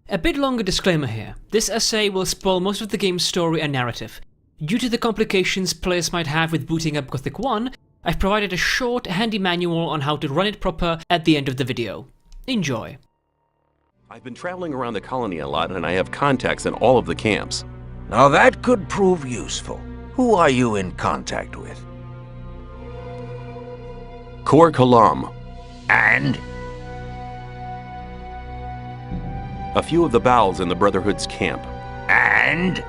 A bit longer disclaimer here. This essay will spoil most of the game's story and narrative. Due to the complications players might have with booting up Gothic 1, I've provided a short, handy manual on how to run it proper at the end of the video. Enjoy. I've been traveling around the colony a lot and I have contacts in all of the camps. Now that could prove useful. Who are you in contact with? Kor Kalam. And? A few of the bowels in the Brotherhood's camp. And?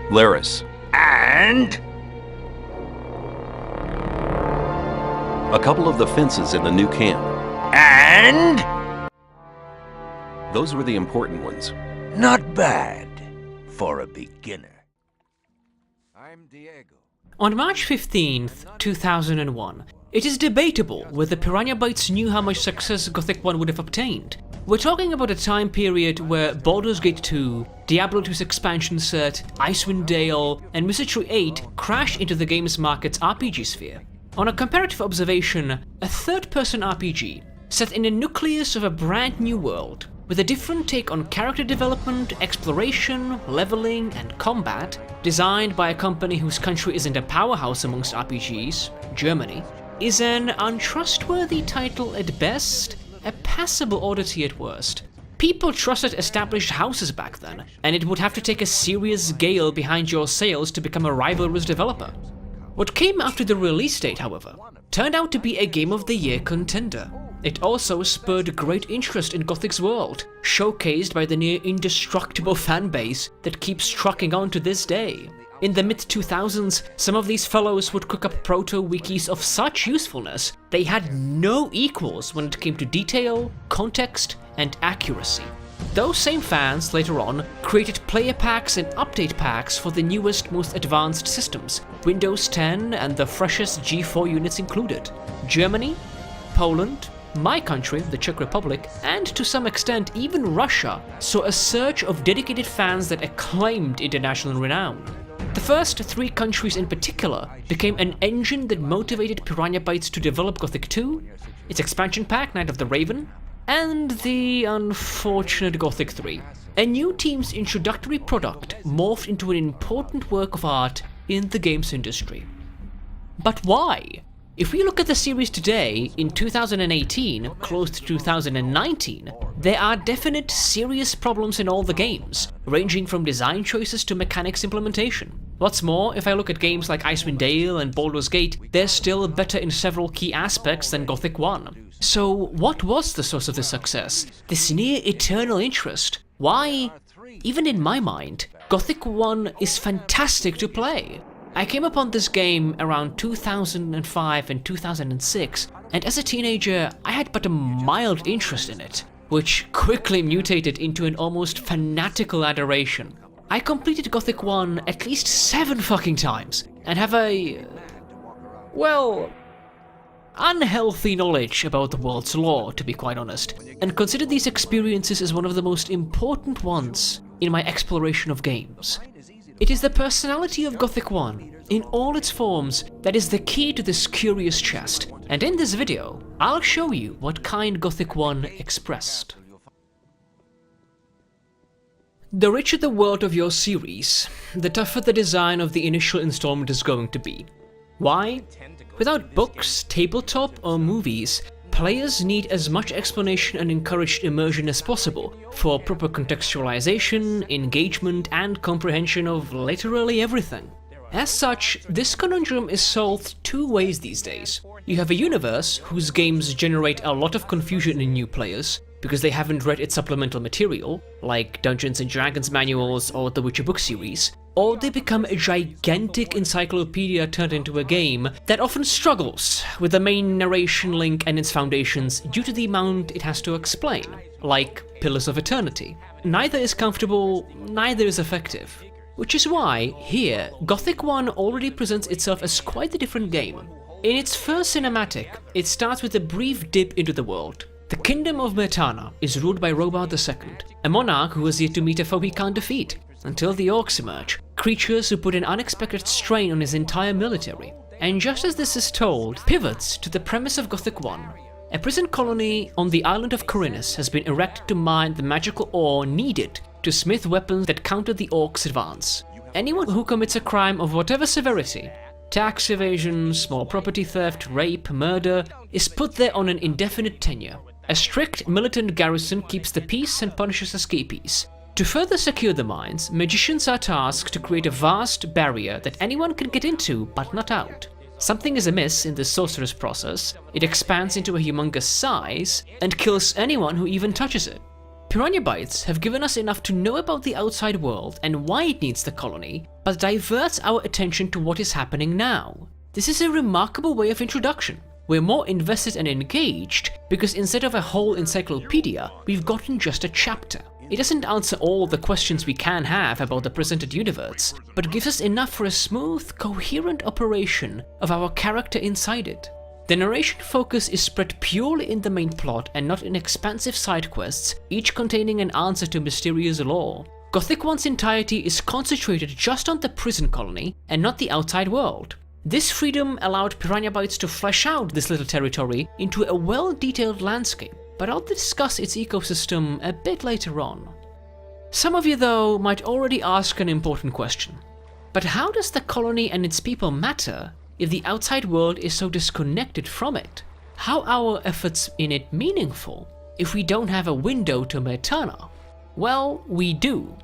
Laris. And? A couple of the fences in the new camp. And? Those were the important ones. Not bad for a beginner. I'm Diego. On March 15th, 2001, it is debatable whether Piranha Bytes knew how much success Gothic 1 would have obtained. We're talking about a time period where Baldur's Gate 2, Diablo 2's expansion set, Icewind Dale, and Wizardry 8 crashed into the game's market's RPG sphere. On a comparative observation, a third-person RPG set in the nucleus of a brand new world, with a different take on character development, exploration, leveling, and combat, designed by a company whose country isn't a powerhouse amongst RPGs, Germany, is an untrustworthy title at best, a passable oddity at worst. People trusted established houses back then, and it would have to take a serious gale behind your sails to become a rivalrous developer. What came after the release date, however, turned out to be a Game of the Year contender. It also spurred great interest in Gothic's world, showcased by the near indestructible fanbase that keeps trucking on to this day. In the mid-2000s, some of these fellows would cook up proto-wikis of such usefulness they had no equals when it came to detail, context, and accuracy. Those same fans later on created player packs and update packs for the newest, most advanced systems, Windows 10 and the freshest G4 units included. Germany, Poland, my country, the Czech Republic, and to some extent even Russia, saw a surge of dedicated fans that acclaimed international renown. The first three countries in particular became an engine that motivated Piranha Bytes to develop Gothic 2, its expansion pack Night of the Raven, and the unfortunate Gothic 3. A new team's introductory product morphed into an important work of art in the games industry. But why? If we look at the series today, in 2018, close to 2019, there are definite serious problems in all the games, ranging from design choices to mechanics implementation. What's more, if I look at games like Icewind Dale and Baldur's Gate, they're still better in several key aspects than Gothic 1. So what was the source of this success? This near eternal interest? Why, even in my mind, Gothic 1 is fantastic to play. I came upon this game around 2005 and 2006, and as a teenager I had but a mild interest in it, which quickly mutated into an almost fanatical adoration. I completed Gothic 1 at least 7 fucking times, and have a, well, unhealthy knowledge about the world's lore, to be quite honest, and consider these experiences as one of the most important ones in my exploration of games. It is the personality of Gothic 1, in all its forms, that is the key to this curious chest, and in this video, I'll show you what kind Gothic 1 expressed. The richer the world of your series, the tougher the design of the initial installment is going to be. Why? Without books, tabletop, or movies, players need as much explanation and encouraged immersion as possible for proper contextualization, engagement, and comprehension of literally everything. As such, this conundrum is solved two ways these days. You have a universe whose games generate a lot of confusion in new players, because they haven't read its supplemental material, like Dungeons & Dragons manuals or the Witcher book series, or they become a gigantic encyclopedia turned into a game that often struggles with the main narration link and its foundations due to the amount it has to explain, like Pillars of Eternity. Neither is comfortable, neither is effective. Which is why, here, Gothic 1 already presents itself as quite a different game. In its first cinematic, it starts with a brief dip into the world. The Kingdom of Mertana is ruled by Robard II, a monarch who has yet to meet a foe he can't defeat, until the orcs emerge, creatures who put an unexpected strain on his entire military. And just as this is told, pivots to the premise of Gothic 1. a prison colony on the island of Corinus has been erected to mine the magical ore needed to smith weapons that counter the orcs' advance. Anyone who commits a crime of whatever severity, tax evasion, small property theft, rape, murder, is put there on an indefinite tenure. A strict militant garrison keeps the peace and punishes escapees. To further secure the mines, magicians are tasked to create a vast barrier that anyone can get into but not out. Something is amiss in this sorcerous process. It expands into a humongous size and kills anyone who even touches it. Piranha Bytes have given us enough to know about the outside world and why it needs the colony, but diverts our attention to what is happening now. This is a remarkable way of introduction. We're more invested and engaged because instead of a whole encyclopedia, we've gotten just a chapter. It doesn't answer all the questions we can have about the presented universe, but gives us enough for a smooth, coherent operation of our character inside it. The narration focus is spread purely in the main plot and not in expansive side quests, each containing an answer to mysterious lore. Gothic 1's entirety is concentrated just on the prison colony and not the outside world. This freedom allowed Piranha Bytes to flesh out this little territory into a well-detailed landscape, but I'll discuss its ecosystem a bit later on. Some of you, though, might already ask an important question. But how does the colony and its people matter if the outside world is so disconnected from it? How are our efforts in it meaningful if we don't have a window to Mertana? Well, we do.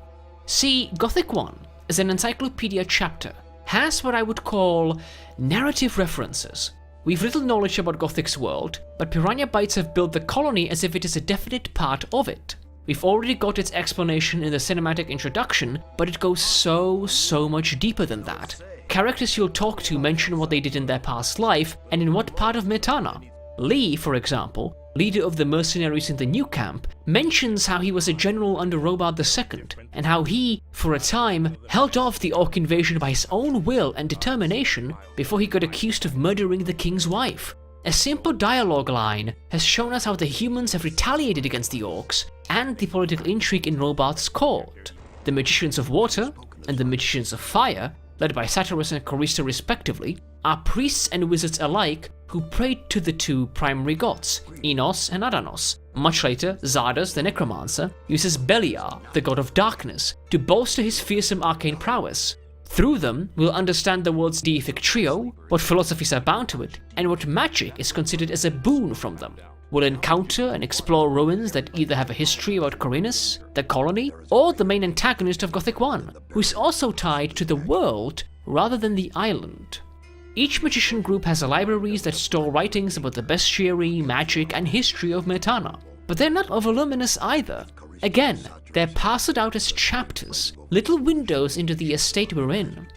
See, Gothic 1, as an encyclopedia chapter, has what I would call narrative references. We've little knowledge about Gothic's world, but Piranha Bytes have built the colony as if it is a definite part of it. We've already got its explanation in the cinematic introduction, but it goes so much deeper than that. Characters you'll talk to mention what they did in their past life and in what part of Mertana. Lee, for example, leader of the mercenaries in the new camp, mentions how he was a general under Robard II, and how he, for a time, held off the orc invasion by his own will and determination before he got accused of murdering the king's wife. A simple dialogue line has shown us how the humans have retaliated against the orcs and the political intrigue in Robard's court. The Magicians of Water and the Magicians of Fire, led by Satyrus and Chorister respectively, are priests and wizards alike who prayed to the two primary gods, Enos and Adanos. Much later, Zardos the Necromancer uses Beliar, the god of darkness, to bolster his fearsome arcane prowess. Through them, we'll understand the world's deific trio, what philosophies are bound to it, and what magic is considered as a boon from them. We'll encounter and explore ruins that either have a history about Corinus, the colony, or the main antagonist of Gothic 1, who is also tied to the world rather than the island. Each magician group has libraries that store writings about the bestiary, magic, and history of Mertana, but they're not voluminous either. Again, they're parsed out as chapters, little windows into the estate we're in.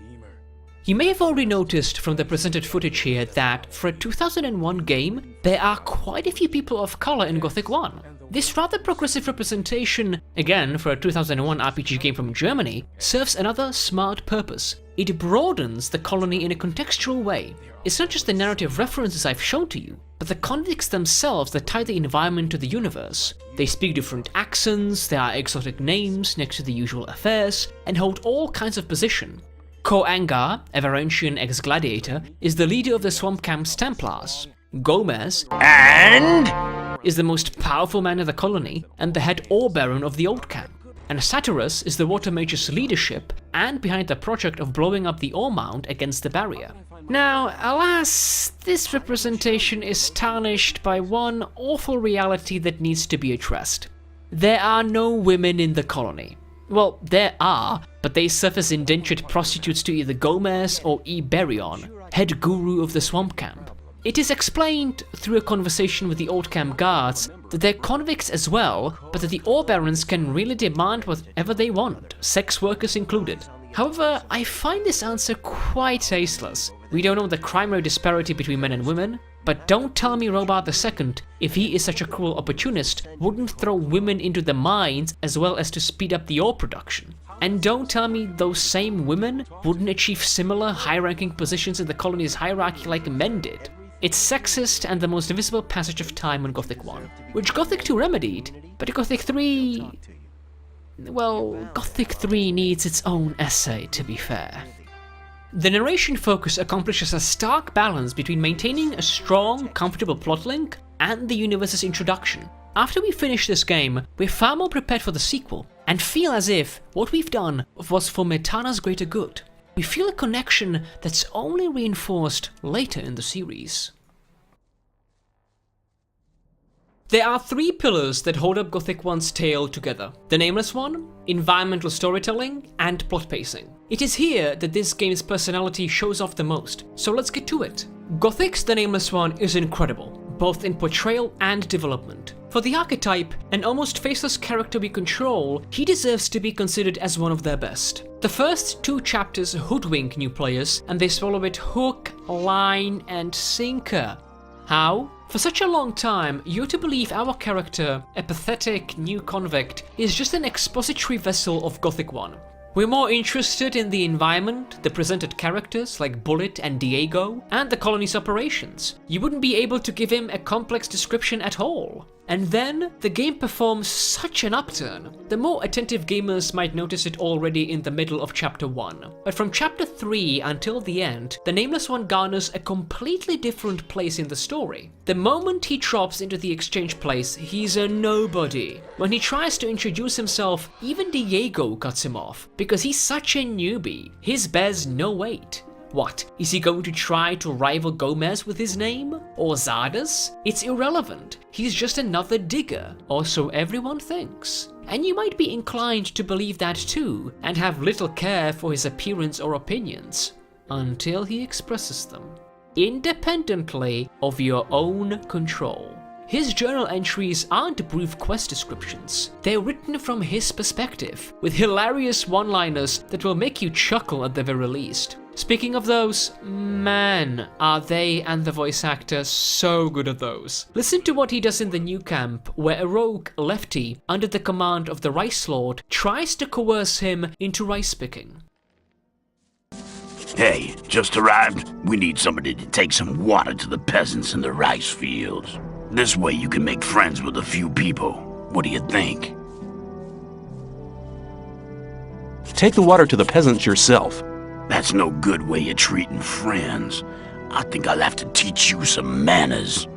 You may have already noticed from the presented footage here that, for a 2001 game, there are quite a few people of color in Gothic 1. This rather progressive representation, again for a 2001 RPG game from Germany, serves another smart purpose. It broadens the colony in a contextual way. It's not just the narrative references I've shown to you, but the convicts themselves that tie the environment to the universe. They speak different accents, there are exotic names next to the usual affairs, and hold all kinds of position. Ko Angar, a Varangian ex-gladiator, is the leader of the Swamp Camp's Templars. Gomez is the most powerful man in the colony and the head ore baron of the Old Camp. And Satyrus is the Water Mage's leadership and behind the project of blowing up the ore mound against the barrier. Now, alas, this representation is tarnished by one awful reality that needs to be addressed. There are no women in the colony. Well, there are, but they serve as indentured prostitutes to either Gomez or Iberion, head guru of the Swamp Camp. It is explained through a conversation with the Old Camp guards that they're convicts as well, but that the ore barons can really demand whatever they want, sex workers included. However, I find this answer quite tasteless. We don't know the crime rate disparity between men and women, but don't tell me Robard II, if he is such a cruel opportunist, wouldn't throw women into the mines as well as to speed up the ore production. And don't tell me those same women wouldn't achieve similar high-ranking positions in the colony's hierarchy like men did. It's sexist and the most visible passage of time on Gothic 1, which Gothic 2 remedied, but Gothic 3... well, Gothic 3 needs its own essay, to be fair. The narration focus accomplishes a stark balance between maintaining a strong, comfortable plot link and the universe's introduction. After we finish this game, we're far more prepared for the sequel, and feel as if what we've done was for Metana's greater good. We feel a connection that's only reinforced later in the series. There are three pillars that hold up Gothic 1's tale together. The Nameless One, environmental storytelling, and plot pacing. It is here that this game's personality shows off the most, so let's get to it. Gothic's The Nameless One is incredible, both in portrayal and development. For the archetype, an almost faceless character we control, he deserves to be considered as one of their best. The first two chapters hoodwink new players, and they swallow it hook, line, and sinker. How? For such a long time, you're to believe our character, a pathetic new convict, is just an expository vessel of Gothic 1. We're more interested in the environment, the presented characters like Bullet and Diego, and the colony's operations. You wouldn't be able to give him a complex description at all. And then, the game performs such an upturn. The more attentive gamers might notice it already in the middle of Chapter 1. But from Chapter 3 until the end, the Nameless One garners a completely different place in the story. The moment he drops into the exchange place, he's a nobody. When he tries to introduce himself, even Diego cuts him off, because he's such a newbie. His bears no weight. What, is he going to try to rival Gomez with his name? Or Zardes? It's irrelevant. He's just another digger, or so everyone thinks. And you might be inclined to believe that too, and have little care for his appearance or opinions, until he expresses them, independently of your own control. His journal entries aren't brief quest descriptions. They're written from his perspective, with hilarious one-liners that will make you chuckle at the very least. Speaking of those, man, are they and the voice actor so good at those. Listen to what he does in the new camp, where a rogue lefty, under the command of the Rice Lord, tries to coerce him into rice picking. Hey, just arrived? We need somebody to take some water to the peasants in the rice fields. This way you can make friends with a few people. What do you think? Take the water to the peasants yourself. That's no good way of treating friends. I think I'll have to teach you some manners.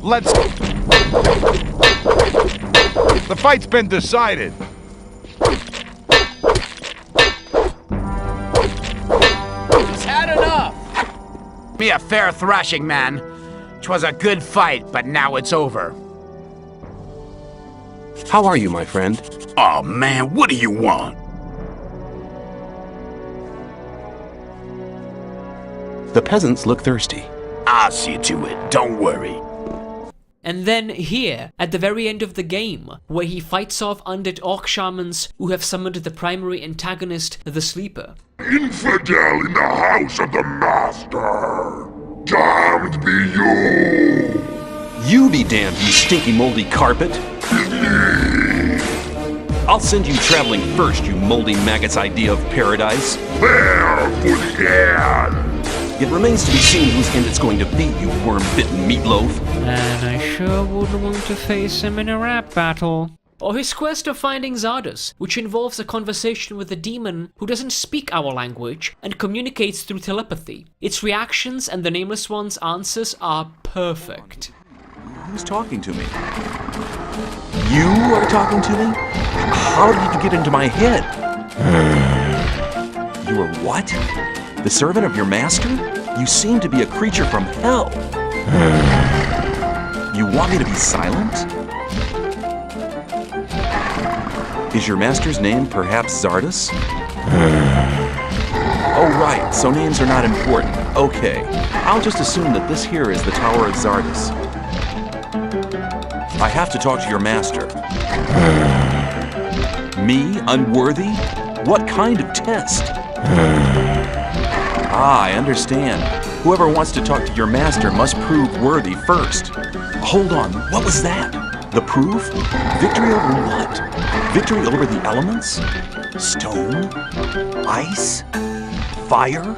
Let's... The fight's been decided. He's had enough! Be a fair thrashing, man. 'Twas a good fight, but now it's over. How are you, my friend? Aw, man, what do you want? The peasants look thirsty. I'll see to it, don't worry. And then here, at the very end of the game, where he fights off undead orc shamans who have summoned the primary antagonist, the Sleeper. Infidel in the house of the Master! Damned be you! You be damned, you stinky moldy carpet! I'll send you traveling first, you moldy maggot's idea of paradise. There, good hand! It remains to be seen whose end it's going to be, you worm-bitten meatloaf. And I sure wouldn't want to face him in a rap battle. Or his quest of finding Zardes, which involves a conversation with a demon who doesn't speak our language and communicates through telepathy. Its reactions and the Nameless One's answers are perfect. Who's talking to me? You are talking to me? How did you get into my head? You are what? The servant of your master? You seem to be a creature from hell. You want me to be silent? Is your master's name perhaps Zardes? Oh right, so names are not important. Okay, I'll just assume that this here is the Tower of Zardes. I have to talk to your master. Me? Unworthy? What kind of test? Ah, I understand. Whoever wants to talk to your master must prove worthy first. Hold on, what was that? The proof? Victory over what? Victory over the elements? Stone? Ice? Fire?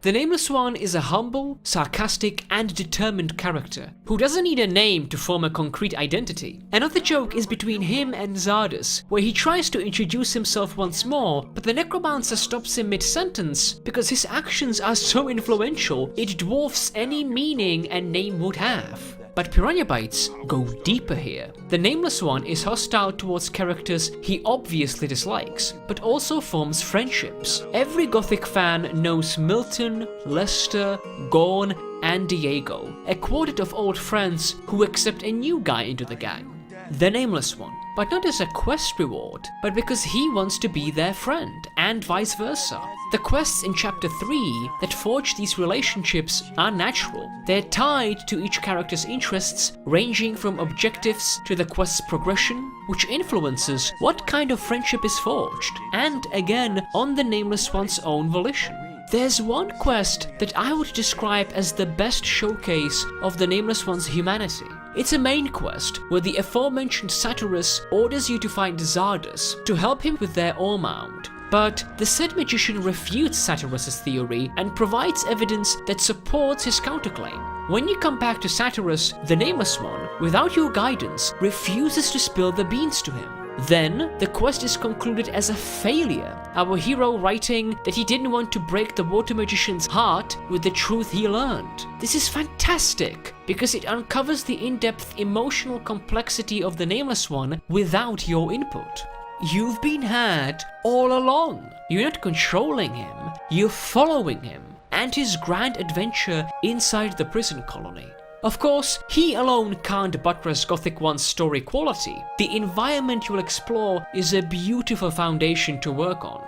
The Nameless One is a humble, sarcastic, and determined character who doesn't need a name to form a concrete identity. Another joke is between him and Zardes, where he tries to introduce himself once more, but the necromancer stops him mid-sentence because his actions are so influential it dwarfs any meaning a name would have. But Piranha Bytes go deeper here. The Nameless One is hostile towards characters he obviously dislikes, but also forms friendships. Every Gothic fan knows Milton, Lester, Gorn, and Diego, a quartet of old friends who accept a new guy into the gang. The Nameless One, but not as a quest reward, but because he wants to be their friend, and vice versa. The quests in Chapter 3 that forge these relationships are natural. They're tied to each character's interests, ranging from objectives to the quest's progression, which influences what kind of friendship is forged, and again, on the Nameless One's own volition. There's one quest that I would describe as the best showcase of the Nameless One's humanity. It's a main quest where the aforementioned Satyrus orders you to find Zardes to help him with their ore mound. But the said magician refutes Satyrus' theory and provides evidence that supports his counterclaim. When you come back to Satyrus, the Nameless One, without your guidance, refuses to spill the beans to him. Then, the quest is concluded as a failure, our hero writing that he didn't want to break the water magician's heart with the truth he learned. This is fantastic, because it uncovers the in-depth emotional complexity of the Nameless One without your input. You've been had all along. You're not controlling him, you're following him, and his grand adventure inside the prison colony. Of course, he alone can't buttress Gothic 1's story quality. The environment you'll explore is a beautiful foundation to work on.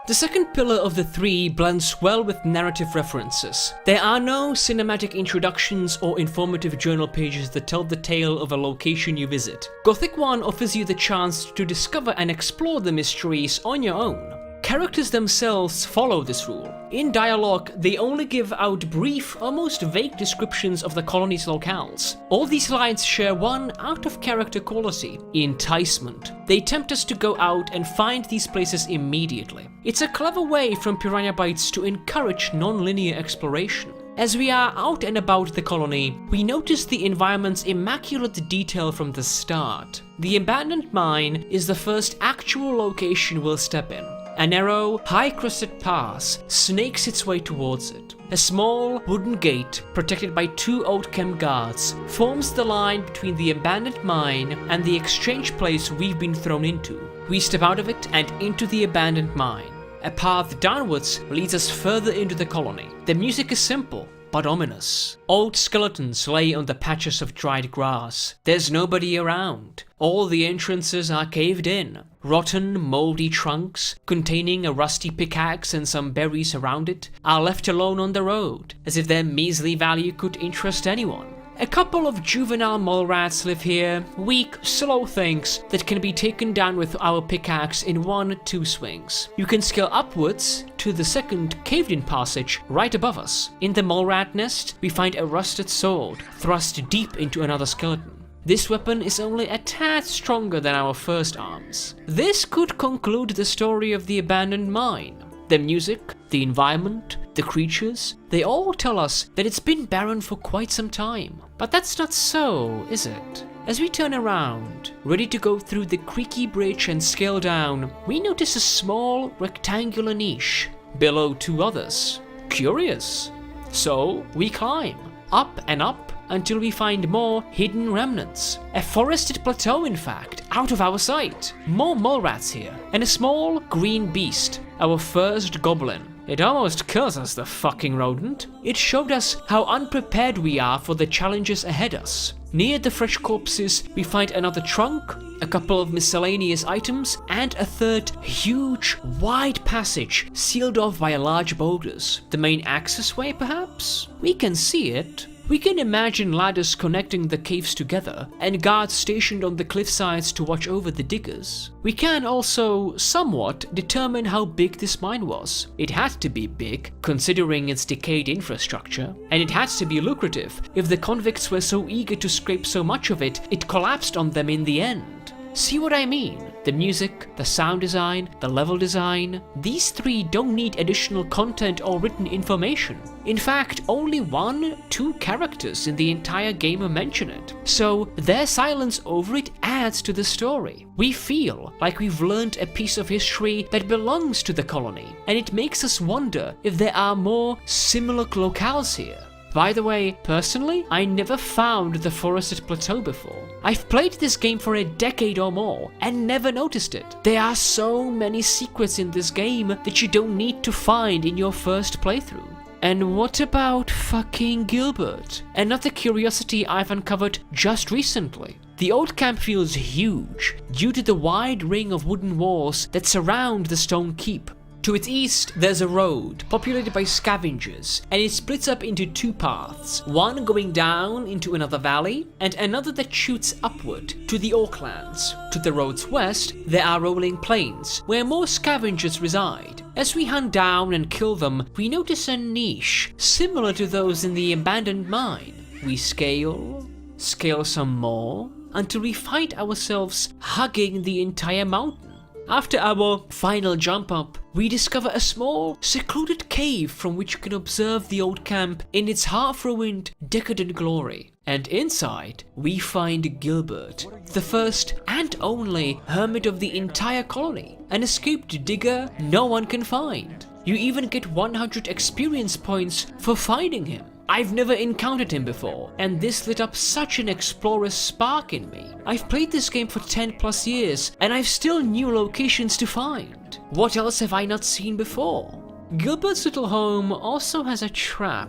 The second pillar of the three blends well with narrative references. There are no cinematic introductions or informative journal pages that tell the tale of a location you visit. Gothic 1 offers you the chance to discover and explore the mysteries on your own. Characters themselves follow this rule. In dialogue, they only give out brief, almost vague descriptions of the colony's locales. All these lines share one out-of-character quality: enticement. They tempt us to go out and find these places immediately. It's a clever way from Piranha Bytes to encourage non-linear exploration. As we are out and about the colony, we notice the environment's immaculate detail from the start. The abandoned mine is the first actual location we'll step in. A narrow, high-crested pass snakes its way towards it. A small wooden gate, protected by two old chem guards, forms the line between the abandoned mine and the exchange place we've been thrown into. We step out of it and into the abandoned mine. A path downwards leads us further into the colony. The music is simple, but ominous. Old skeletons lay on the patches of dried grass. There's nobody around. All the entrances are caved in. Rotten, moldy trunks, containing a rusty pickaxe and some berries around it, are left alone on the road, as if their measly value could interest anyone. A couple of juvenile mole rats live here, weak, slow things that can be taken down with our pickaxe in 1-2 swings. You can scale upwards to the second caved-in passage right above us. In the mole rat nest, we find a rusted sword thrust deep into another skeleton. This weapon is only a tad stronger than our first arms. This could conclude the story of the abandoned mine. The music, the environment, the creatures, they all tell us that it's been barren for quite some time. But that's not so, is it? As we turn around, ready to go through the creaky bridge and scale down, we notice a small, rectangular niche below two others. Curious. So we climb, up and up, until we find more hidden remnants. A forested plateau, in fact, out of our sight. More mole rats here, and a small green beast, our first goblin. It almost kills us, the fucking rodent. It showed us how unprepared we are for the challenges ahead us. Near the fresh corpses, we find another trunk, a couple of miscellaneous items, and a third huge, wide passage sealed off by large boulders. The main access way, perhaps? We can see it. We can imagine ladders connecting the caves together, and guards stationed on the cliff sides to watch over the diggers. We can also, somewhat, determine how big this mine was. It had to be big, considering its decayed infrastructure, and it had to be lucrative if the convicts were so eager to scrape so much of it, it collapsed on them in the end. See what I mean? The music, the sound design, the level design, these three don't need additional content or written information. In fact, only 1-2 characters in the entire game mention it, so their silence over it adds to the story. We feel like we've learned a piece of history that belongs to the colony, and it makes us wonder if there are more similar locales here. By the way, personally, I never found the forested plateau before. I've played this game for a decade or more and never noticed it. There are so many secrets in this game that you don't need to find in your first playthrough. And what about fucking Gilbert? Another curiosity I've uncovered just recently. The old camp feels huge due to the wide ring of wooden walls that surround the stone keep. To its east, there's a road populated by scavengers, and it splits up into 2 paths, one going down into another valley, and another that shoots upward to the Orklands. To the road's west, there are rolling plains, where more scavengers reside. As we hunt down and kill them, we notice a niche, similar to those in the abandoned mine. We scale some more, until we find ourselves hugging the entire mountain. After our final jump up, we discover a small, secluded cave from which you can observe the old camp in its half-ruined, decadent glory. And inside, we find Gilbert, the first and only hermit of the entire colony, an escaped digger no one can find. You even get 100 experience points for finding him. I've never encountered him before, and this lit up such an explorer's spark in me. I've played this game for 10+ years, and I've still new locations to find. What else have I not seen before? Gilbert's little home also has a trap.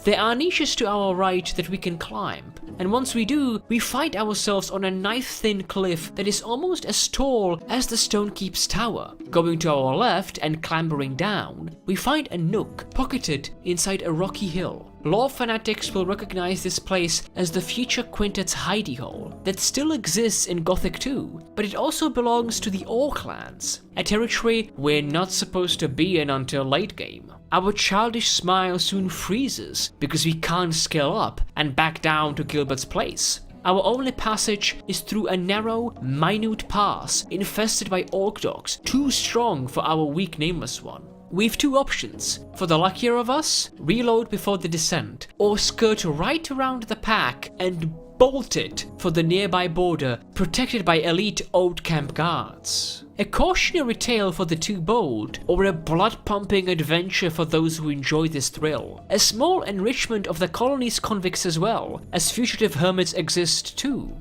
There are niches to our right that we can climb, and once we do, we find ourselves on a knife-thin cliff that is almost as tall as the Stone Keep's tower. Going to our left and clambering down, we find a nook pocketed inside a rocky hill. Lore fanatics will recognize this place as the future Quintet's hidey hole that still exists in Gothic II, but it also belongs to the Orklands, a territory we're not supposed to be in until late game. Our childish smile soon freezes because we can't scale up and back down to Gilbert's place. Our only passage is through a narrow, minute pass infested by orc dogs, too strong for our weak nameless one. We've 2 options. For the luckier of us, reload before the descent, or skirt right around the pack and bolt it for the nearby border, protected by elite old camp guards. A cautionary tale for the too bold, or a blood-pumping adventure for those who enjoy this thrill. A small enrichment of the colony's convicts as well, as fugitive hermits exist too.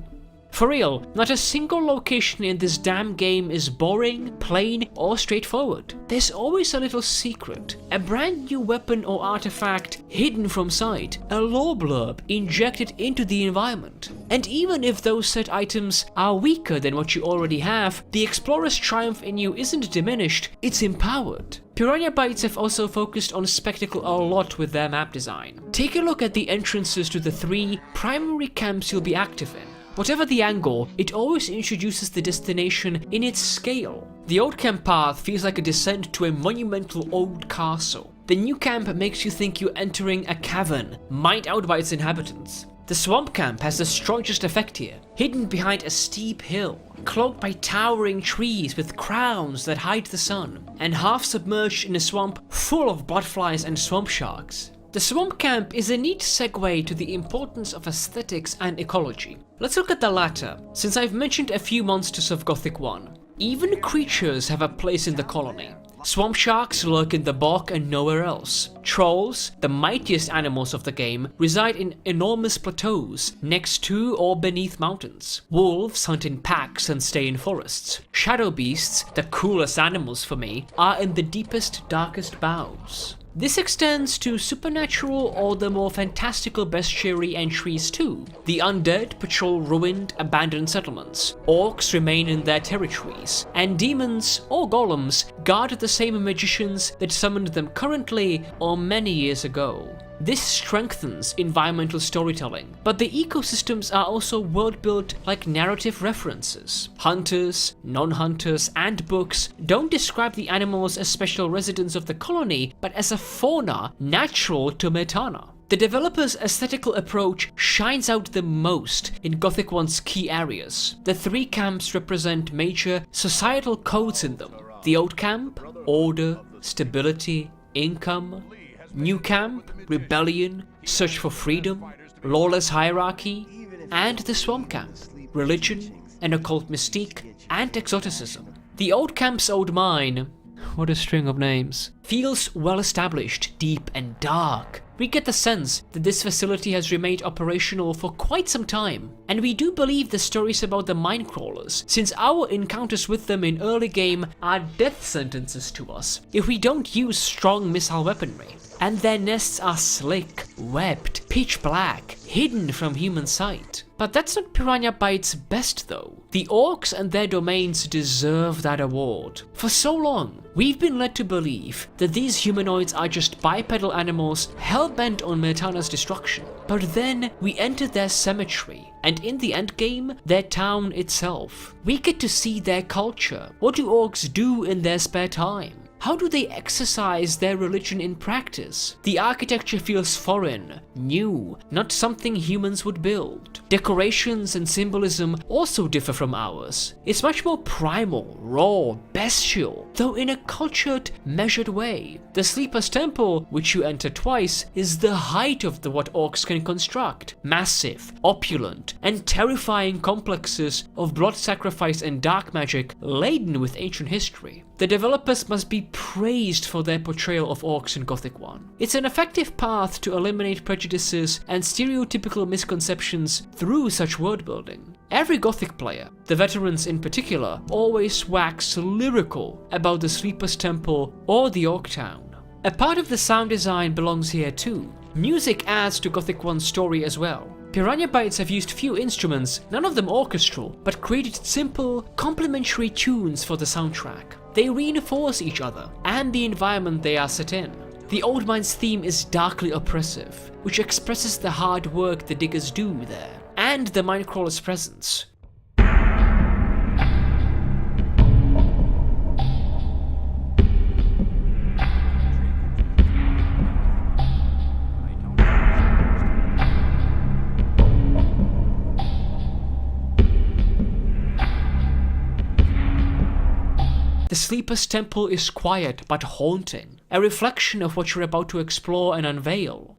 For real, not a single location in this damn game is boring, plain, or straightforward. There's always a little secret, a brand new weapon or artifact hidden from sight, a lore blurb injected into the environment. And even if those set items are weaker than what you already have, the explorer's triumph in you isn't diminished, it's empowered. Piranha Bytes have also focused on spectacle a lot with their map design. Take a look at the entrances to the 3 primary camps you'll be active in. Whatever the angle, it always introduces the destination in its scale. The old camp path feels like a descent to a monumental old castle. The new camp makes you think you're entering a cavern, mined out by its inhabitants. The swamp camp has the strongest effect here, hidden behind a steep hill, cloaked by towering trees with crowns that hide the sun, and half submerged in a swamp full of bloodflies and swamp sharks. The swamp camp is a neat segue to the importance of aesthetics and ecology. Let's look at the latter, since I've mentioned a few monsters of Gothic I. Even creatures have a place in the colony. Swamp sharks lurk in the bog and nowhere else. Trolls, the mightiest animals of the game, reside in enormous plateaus next to or beneath mountains. Wolves hunt in packs and stay in forests. Shadow beasts, the coolest animals for me, are in the deepest, darkest boughs. This extends to supernatural or the more fantastical bestiary entries too. The undead patrol ruined, abandoned settlements, orcs remain in their territories, and demons or golems guard the same magicians that summoned them currently or many years ago. This strengthens environmental storytelling, but the ecosystems are also world-built like narrative references. Hunters, non-hunters, and books don't describe the animals as special residents of the colony, but as a fauna natural to Metana. The developer's aesthetical approach shines out the most in Gothic 1's key areas. The three camps represent major societal codes in them. The old camp, order, stability, income. New camp, rebellion, search for freedom, lawless hierarchy. And the swamp camp, religion, an occult mystique, and exoticism. The old camp's old mine, what a string of names, feels well established, deep and dark. We get the sense that this facility has remained operational for quite some time, and we do believe the stories about the mine crawlers, since our encounters with them in early game are death sentences to us if we don't use strong missile weaponry. And their nests are slick, webbed, pitch black, hidden from human sight. But that's not Piranha Bytes' best though. The orcs and their domains deserve that award. For so long, we've been led to believe that these humanoids are just bipedal animals hell-bent on Mirtana's destruction. But then we enter their cemetery, and in the endgame, their town itself. We get to see their culture. What do orcs do in their spare time? How do they exercise their religion in practice? The architecture feels foreign, new, not something humans would build. Decorations and symbolism also differ from ours. It's much more primal, raw, bestial, though in a cultured, measured way. The Sleeper's Temple, which you enter twice, is the height of what orcs can construct. Massive, opulent, and terrifying complexes of blood sacrifice and dark magic laden with ancient history. The developers must be praised for their portrayal of orcs in Gothic 1. It's an effective path to eliminate prejudices and stereotypical misconceptions through such world-building. Every Gothic player, the veterans in particular, always wax lyrical about the Sleeper's Temple or the Orc Town. A part of the sound design belongs here too. Music adds to Gothic 1's story as well. Piranha Bytes have used few instruments, none of them orchestral, but created simple, complementary tunes for the soundtrack. They reinforce each other and the environment they are set in. The Old Mine's theme is darkly oppressive, which expresses the hard work the diggers do there, and the minecrawler's presence. The Sleeper's Temple is quiet but haunting, a reflection of what you're about to explore and unveil.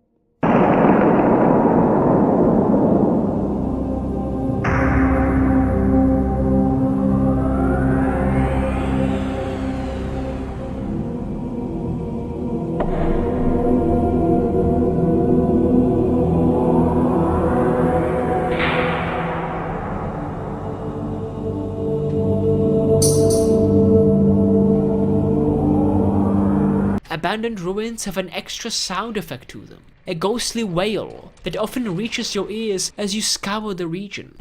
Abandoned ruins have an extra sound effect to them, a ghostly wail that often reaches your ears as you scour the region.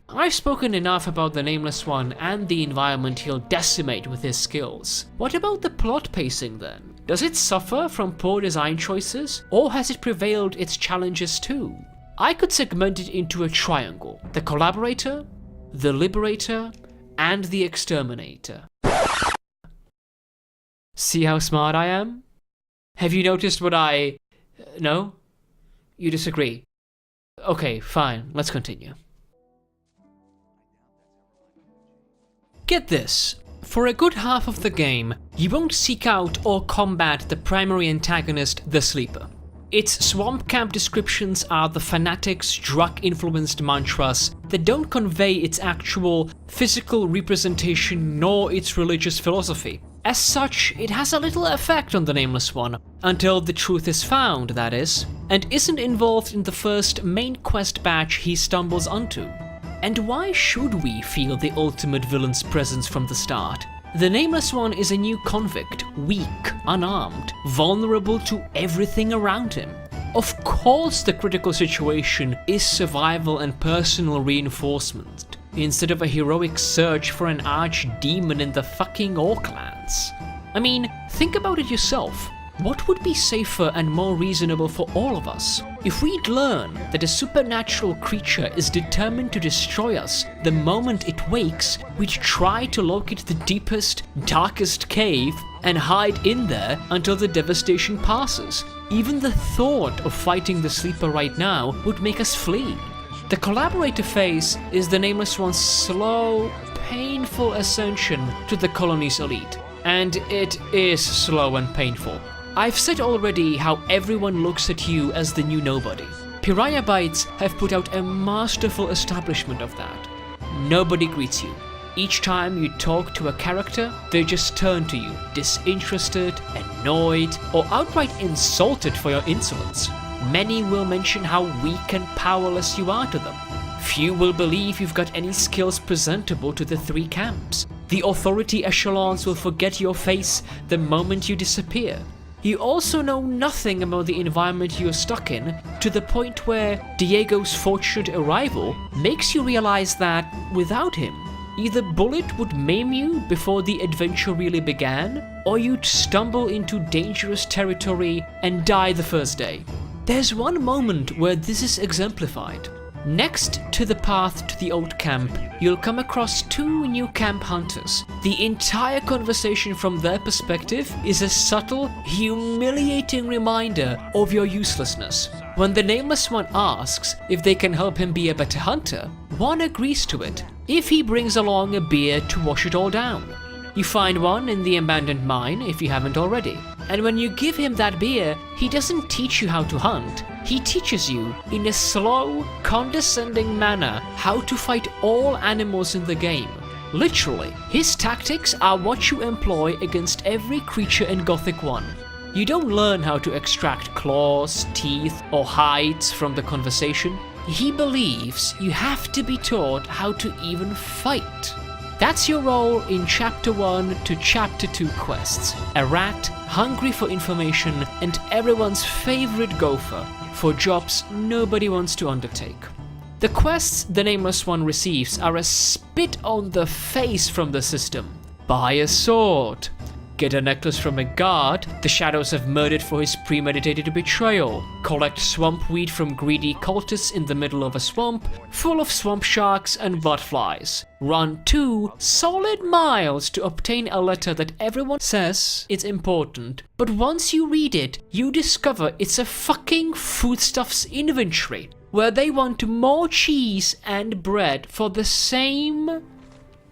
I've spoken enough about the Nameless One and the environment he'll decimate with his skills. What about the plot pacing then? Does it suffer from poor design choices, or has it prevailed its challenges too? I could segment it into a triangle: the Collaborator, the Liberator, and the Exterminator. See how smart I am? Have you noticed what I... No? You disagree? Okay, fine, let's continue. Get this. For a good half of the game, you won't seek out or combat the primary antagonist, the Sleeper. Its swamp camp descriptions are the fanatic's drug-influenced mantras that don't convey its actual physical representation nor its religious philosophy. As such, it has a little effect on the Nameless One, until the truth is found, that is, and isn't involved in the first main quest batch he stumbles onto. And why should we feel the ultimate villain's presence from the start? The Nameless One is a new convict, weak, unarmed, vulnerable to everything around him. Of course the critical situation is survival and personal reinforcement, instead of a heroic search for an archdemon in the fucking Orclands. I mean, think about it yourself. what would be safer and more reasonable for all of us? If we'd learn that a supernatural creature is determined to destroy us the moment it wakes, we'd try to locate the deepest, darkest cave and hide in there until the devastation passes. Even the thought of fighting the sleeper right now would make us flee. The collaborator phase is the Nameless One's slow, painful ascension to the colony's elite. And it is slow and painful. I've said already how everyone looks at you as the new nobody. Piranha Bytes have put out a masterful establishment of that. Nobody greets you. Each time you talk to a character, they just turn to you, disinterested, annoyed, or outright insulted for your insolence. Many will mention how weak and powerless you are to them. Few will believe you've got any skills presentable to the three camps. The authority echelons will forget your face the moment you disappear. You also know nothing about the environment you're stuck in, to the point where Diego's fortunate arrival makes you realize that, without him, either Bullet would maim you before the adventure really began, or you'd stumble into dangerous territory and die the first day. There's one moment where this is exemplified. Next to the path to the old camp, you'll come across two new camp hunters. The entire conversation from their perspective is a subtle, humiliating reminder of your uselessness. When the Nameless One asks if they can help him be a better hunter, one agrees to it, if he brings along a beer to wash it all down. You find one in the abandoned mine if you haven't already. And when you give him that beer, he doesn't teach you how to hunt. He teaches you, in a slow, condescending manner, how to fight all animals in the game. Literally, his tactics are what you employ against every creature in Gothic 1. You don't learn how to extract claws, teeth, or hides from the conversation. He believes you have to be taught how to even fight. That's your role in Chapter 1 to Chapter 2 quests. A rat, hungry for information, and everyone's favorite gopher, for jobs nobody wants to undertake. The quests the Nameless One receives are a spit on the face from the system. Buy a sword. Get a necklace from a guard the shadows have murdered for his premeditated betrayal. Collect swamp weed from greedy cultists in the middle of a swamp full of swamp sharks and bloodflies. Run 2 solid miles to obtain a letter that everyone says it's important, but once you read it, you discover it's a fucking foodstuffs inventory, where they want more cheese and bread for the same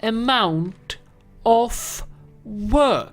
amount of work.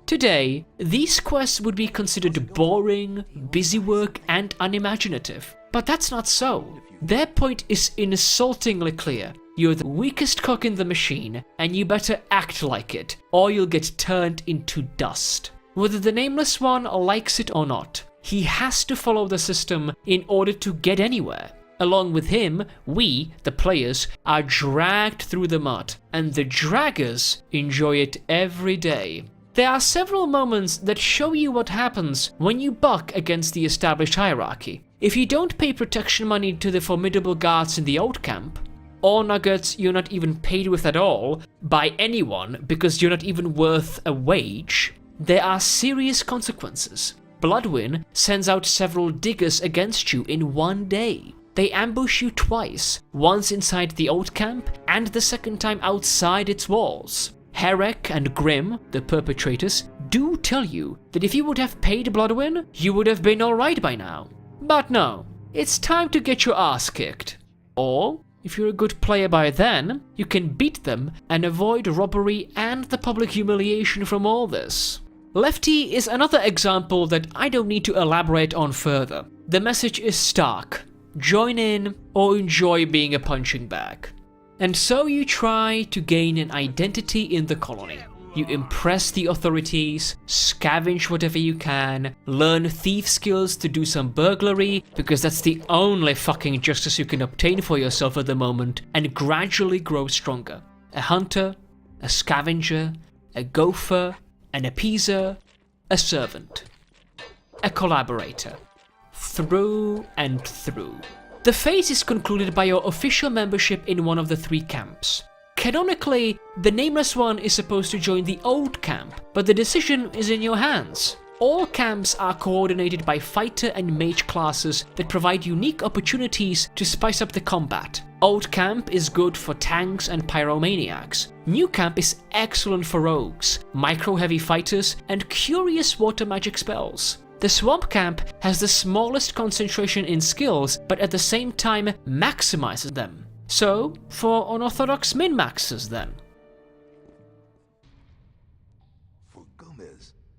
Today, these quests would be considered boring, busy work, and unimaginative. But that's not so. Their point is insultingly clear. You're the weakest cook in the machine, and you better act like it, or you'll get turned into dust. Whether the Nameless One likes it or not, he has to follow the system in order to get anywhere. Along with him, we, the players, are dragged through the mud, and the draggers enjoy it every day. There are several moments that show you what happens when you buck against the established hierarchy. If you don't pay protection money to the formidable guards in the old camp, or nuggets you're not even paid with at all by anyone because you're not even worth a wage, there are serious consequences. Bloodwyn sends out several diggers against you in one day. They ambush you twice, once inside the old camp and the second time outside its walls. Herek and Grim, the perpetrators, do tell you that if you would have paid Bloodwyn, you would have been alright by now. But no, it's time to get your ass kicked. Or, if you're a good player by then, you can beat them and avoid robbery and the public humiliation from all this. Lefty is another example that I don't need to elaborate on further. The message is stark. Join in or enjoy being a punching bag. And so you try to gain an identity in the colony. You impress the authorities, scavenge whatever you can, learn thief skills to do some burglary, because that's the only fucking justice you can obtain for yourself at the moment, and gradually grow stronger. A hunter, a scavenger, a gopher, an appeaser, a servant, a collaborator. Through and through. The phase is concluded by your official membership in one of the 3 camps. Canonically, the Nameless One is supposed to join the old camp, but the decision is in your hands. All camps are coordinated by fighter and mage classes that provide unique opportunities to spice up the combat. Old camp is good for tanks and pyromaniacs. New camp is excellent for rogues, micro-heavy fighters, and curious water magic spells. The swamp camp has the smallest concentration in skills, but at the same time maximizes them. So, for unorthodox min-maxers then.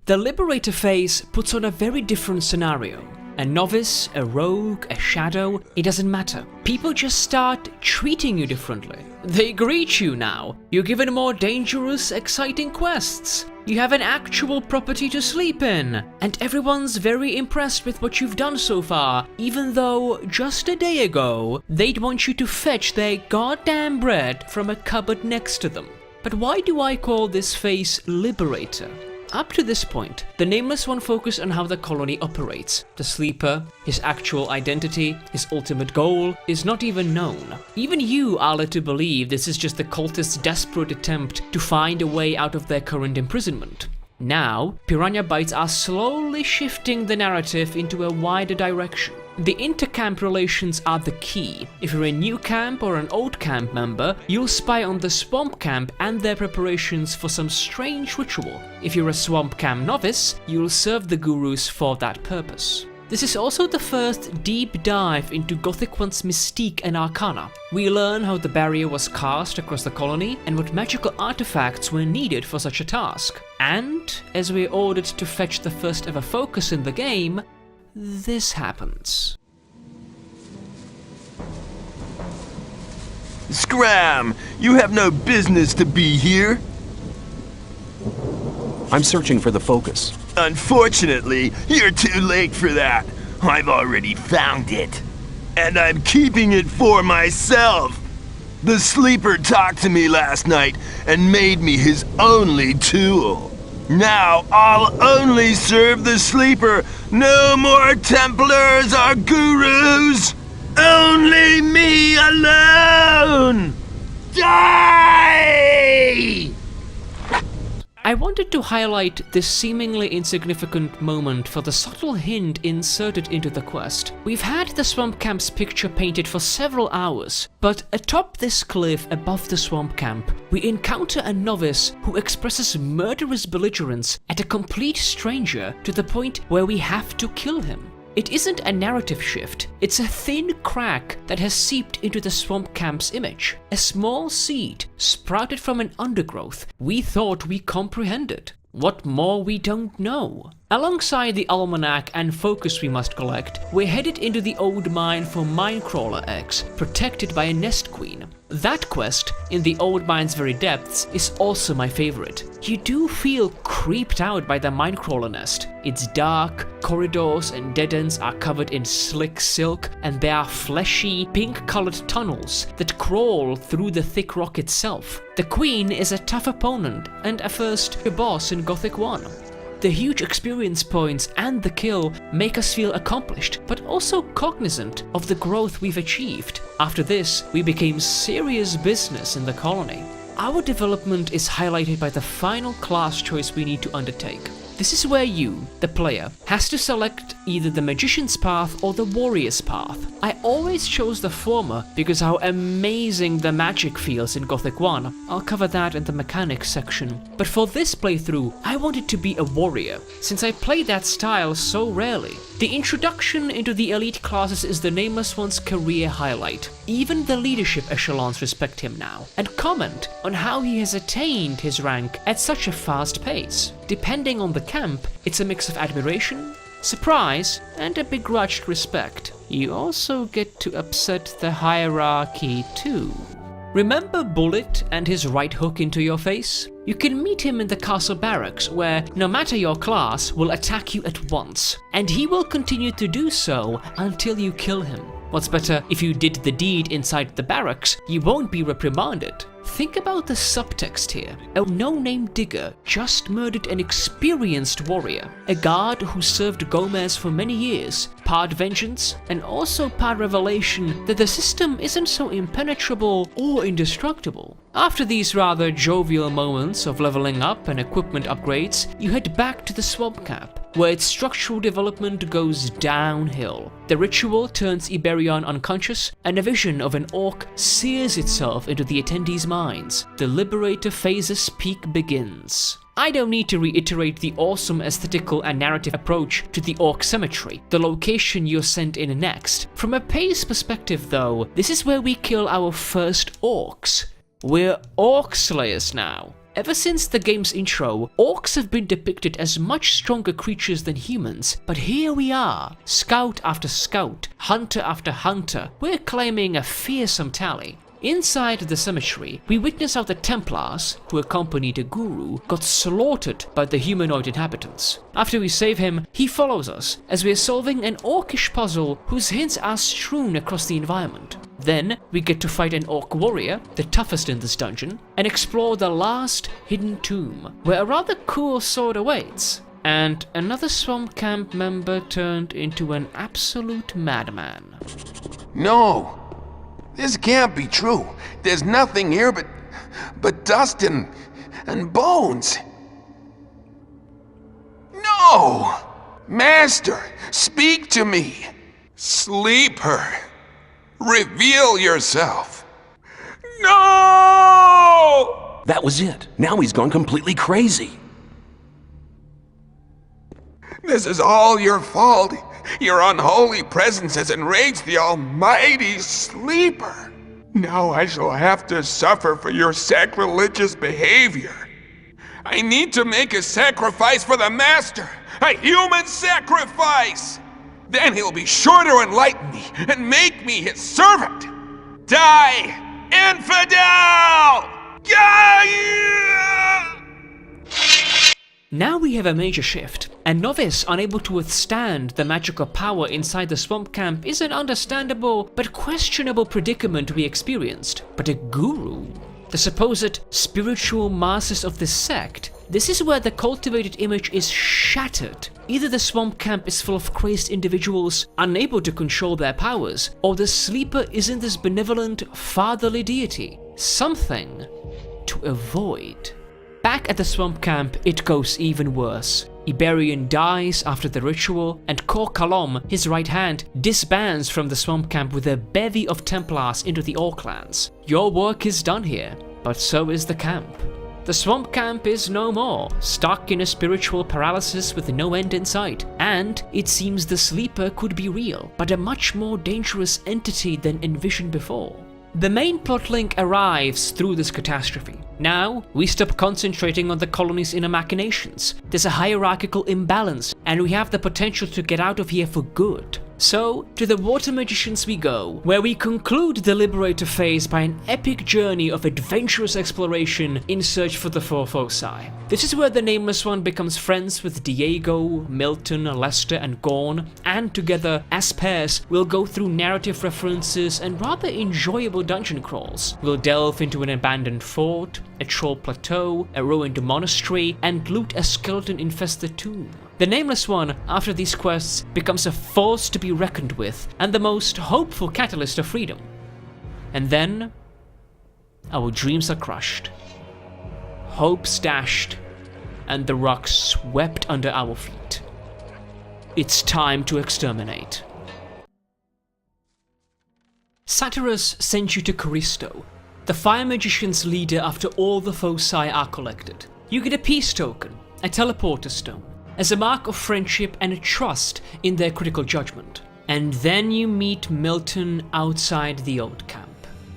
The Liberator phase puts on a very different scenario. A novice, a rogue, a shadow, it doesn't matter. People just start treating you differently. They greet you now. You're given more dangerous, exciting quests. You have an actual property to sleep in. And everyone's very impressed with what you've done so far, even though just a day ago, they'd want you to fetch their goddamn bread from a cupboard next to them. But why do I call this phase Liberator? Up to this point, the Nameless One focused on how the colony operates. The Sleeper, his actual identity, his ultimate goal, is not even known. Even you are led to believe this is just the cultists' desperate attempt to find a way out of their current imprisonment. Now, Piranha Bytes are slowly shifting the narrative into a wider direction. The inter-camp relations are the key. If you're a new camp or an old camp member, you'll spy on the swamp camp and their preparations for some strange ritual. If you're a swamp camp novice, you'll serve the gurus for that purpose. This is also the first deep dive into Gothic I's mystique and arcana. We learn how the barrier was cast across the colony and what magical artifacts were needed for such a task. And, as we're ordered to fetch the first ever focus in the game, this happens. Scram! You have no business to be here! I'm searching for the focus. Unfortunately, you're too late for that. I've already found it. And I'm keeping it for myself. The Sleeper talked to me last night and made me his only tool. Now I'll only serve the Sleeper. No more Templars or Gurus. Only me alone. Die! I wanted to highlight this seemingly insignificant moment for the subtle hint inserted into the quest. We've had the swamp camp's picture painted for several hours, but atop this cliff above the swamp camp, we encounter a novice who expresses murderous belligerence at a complete stranger to the point where we have to kill him. It isn't a narrative shift, it's a thin crack that has seeped into the swamp camp's image. A small seed sprouted from an undergrowth we thought we comprehended. What more we don't know. Alongside the almanac and focus we must collect, we're headed into the old mine for minecrawler eggs, protected by a nest queen. That quest, in the old mine's very depths, is also my favorite. You do feel creeped out by the minecrawler nest. It's dark, corridors and dead ends are covered in slick silk, and there are fleshy, pink-colored tunnels that crawl through the thick rock itself. The queen is a tough opponent, and a first boss in Gothic 1. The huge experience points and the kill make us feel accomplished, but also cognizant of the growth we've achieved. After this, we became serious business in the colony. Our development is highlighted by the final class choice we need to undertake. This is where you, the player, has to select either the Magician's path or the Warrior's path. I always chose the former because how amazing the magic feels in Gothic 1. I'll cover that in the mechanics section. But for this playthrough, I wanted to be a warrior, since I played that style so rarely. The introduction into the elite classes is the Nameless One's career highlight. Even the leadership echelons respect him now, and comment on how he has attained his rank at such a fast pace. Depending on the camp, it's a mix of admiration, surprise, and a begrudged respect. You also get to upset the hierarchy too. Remember Bullet and his right hook into your face? You can meet him in the castle barracks where, no matter your class, will attack you at once, and he will continue to do so until you kill him. What's better, if you did the deed inside the barracks, you won't be reprimanded. Think about the subtext here. A no-name digger just murdered an experienced warrior, a guard who served Gomez for many years, part vengeance, and also part revelation that the system isn't so impenetrable or indestructible. After these rather jovial moments of leveling up and equipment upgrades, you head back to the swamp camp. where its structural development goes downhill. The ritual turns Iberion unconscious, and a vision of an orc sears itself into the attendees' minds. The Liberator phase's peak begins. I don't need to reiterate the awesome aesthetical and narrative approach to the Orc Cemetery, the location you're sent in next. From a pace perspective though, this is where we kill our first orcs. We're Orc Slayers now. Ever since the game's intro, orcs have been depicted as much stronger creatures than humans, but here we are, scout after scout, hunter after hunter, we're claiming a fearsome tally. Inside the cemetery, we witness how the Templars, who accompanied a guru, got slaughtered by the humanoid inhabitants. After we save him, he follows us as we are solving an orcish puzzle whose hints are strewn across the environment. Then, we get to fight an orc warrior, the toughest in this dungeon, and explore the last hidden tomb, where a rather cool sword awaits. And another swamp camp member turned into an absolute madman. No! This can't be true. There's nothing here but dust and bones. No! Master, speak to me. Sleeper, reveal yourself. No! That was it. Now he's gone completely crazy. This is all your fault. Your unholy presence has enraged the almighty Sleeper. Now I shall have to suffer for your sacrilegious behavior. I need to make a sacrifice for the Master. A human sacrifice! Then he'll be sure to enlighten me and make me his servant. Die, infidel! Now we have a major shift. A novice unable to withstand the magical power inside the swamp camp is an understandable but questionable predicament we experienced. But a guru, the supposed spiritual masters of this sect, this is where the cultivated image is shattered. Either the swamp camp is full of crazed individuals unable to control their powers, or the Sleeper isn't this benevolent fatherly deity. Something to avoid. Back at the swamp camp, it goes even worse. Iberion dies after the ritual, and Kor Kalom, his right hand, disbands from the swamp camp with a bevy of Templars into the Orclands. Your work is done here, but so is the camp. The swamp camp is no more, stuck in a spiritual paralysis with no end in sight, and it seems the Sleeper could be real, but a much more dangerous entity than envisioned before. The main plot link arrives through this catastrophe. Now, we stop concentrating on the colony's inner machinations. There's a hierarchical imbalance, and we have the potential to get out of here for good. So, to the Water Magicians we go, where we conclude the Liberator phase by an epic journey of adventurous exploration in search for the Four Foci. This is where the Nameless One becomes friends with Diego, Milton, Lester, and Gorn, and together, as pairs, we'll go through narrative references and rather enjoyable dungeon crawls. We'll delve into an abandoned fort, a troll plateau, a ruined monastery, and loot a skeleton-infested tomb. The Nameless One, after these quests, becomes a force to be reckoned with, and the most hopeful catalyst of freedom. And then, our dreams are crushed, hopes dashed, and the rocks swept under our feet. It's time to exterminate. Satyrus sent you to Callisto, the Fire Magician's leader after all the foci are collected. You get a peace token, a teleporter stone, as a mark of friendship and trust in their critical judgment. And then you meet Milton outside the old camp.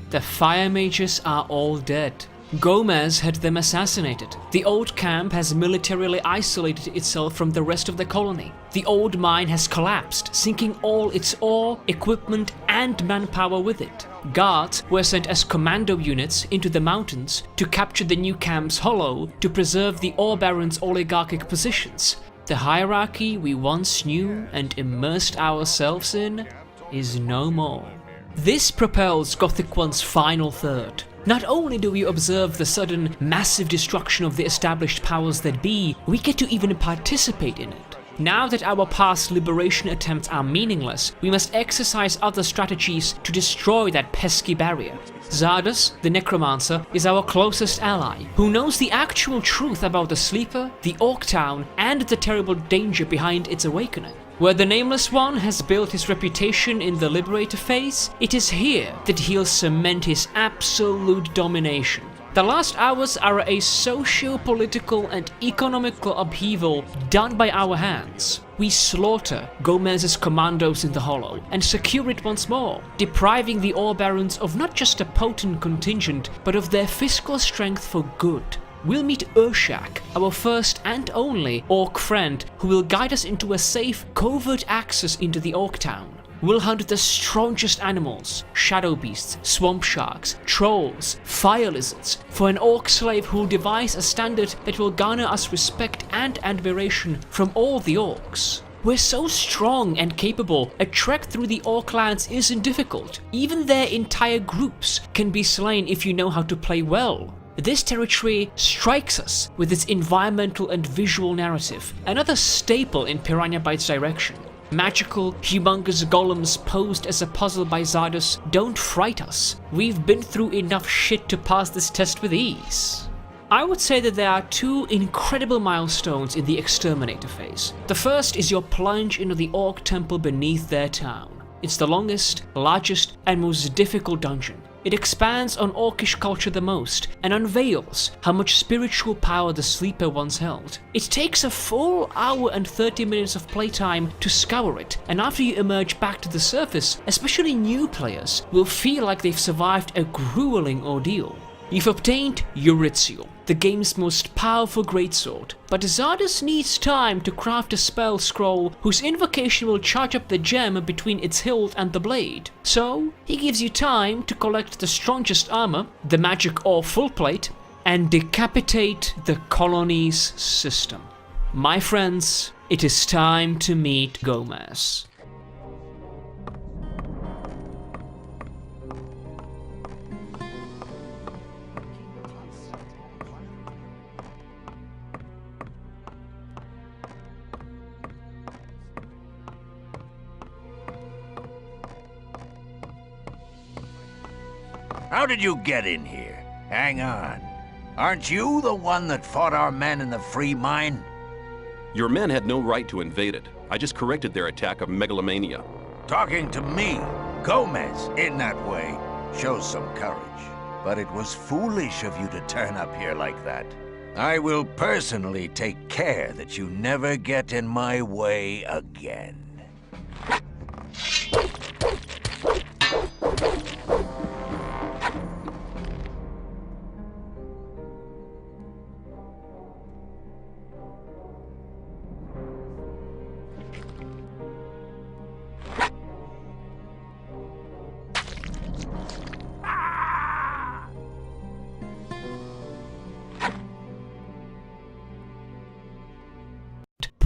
The fire mages are all dead. Gomez had them assassinated. The old camp has militarily isolated itself from the rest of the colony. The old mine has collapsed, sinking all its ore, equipment, and manpower with it. Guards were sent as commando units into the mountains to capture the new camp's hollow to preserve the ore barons' oligarchic positions. The hierarchy we once knew and immersed ourselves in is no more. This propels Gothic 1's final third. Not only do we observe the sudden, massive destruction of the established powers that be, we get to even participate in it. Now that our past liberation attempts are meaningless, we must exercise other strategies to destroy that pesky barrier. Zardos, the Necromancer, is our closest ally, who knows the actual truth about the Sleeper, the Orc Town, and the terrible danger behind its awakening. Where the Nameless One has built his reputation in the Liberator phase, it is here that he'll cement his absolute domination. The last hours are a socio-political and economical upheaval done by our hands. We slaughter Gomez's commandos in the Hollow and secure it once more, depriving the Ore Barons of not just a potent contingent, but of their fiscal strength for good. We'll meet Urshak, our first and only Orc friend, who will guide us into a safe, covert access into the Orc Town. We'll hunt the strongest animals, shadow beasts, swamp sharks, trolls, fire lizards, for an orc slave who'll devise a standard that will garner us respect and admiration from all the orcs. We're so strong and capable, a trek through the orc lands isn't difficult. Even their entire groups can be slain if you know how to play well. This territory strikes us with its environmental and visual narrative, another staple in Piranha Bytes' direction. Magical, humongous golems posed as a puzzle by Zardos don't fright us. We've been through enough shit to pass this test with ease. I would say that there are two incredible milestones in the Exterminator phase. The first is your plunge into the Orc Temple beneath their town. It's the longest, largest, and most difficult dungeon. It expands on Orcish culture the most and unveils how much spiritual power the Sleeper once held. It takes a full hour and 30 minutes of playtime to scour it, and after you emerge back to the surface, especially new players will feel like they've survived a grueling ordeal. You've obtained Eurythiel, the game's most powerful greatsword, but Zardos needs time to craft a spell scroll whose invocation will charge up the gem between its hilt and the blade. So, he gives you time to collect the strongest armor, the magic ore full plate, and decapitate the colony's system. My friends, it is time to meet Gomez. How did you get in here? Hang on. Aren't you the one that fought our men in the free mine? Your men had no right to invade it. I just corrected their attack of megalomania. Talking to me, Gomez, in that way, shows some courage. But it was foolish of you to turn up here like that. I will personally take care that you never get in my way again.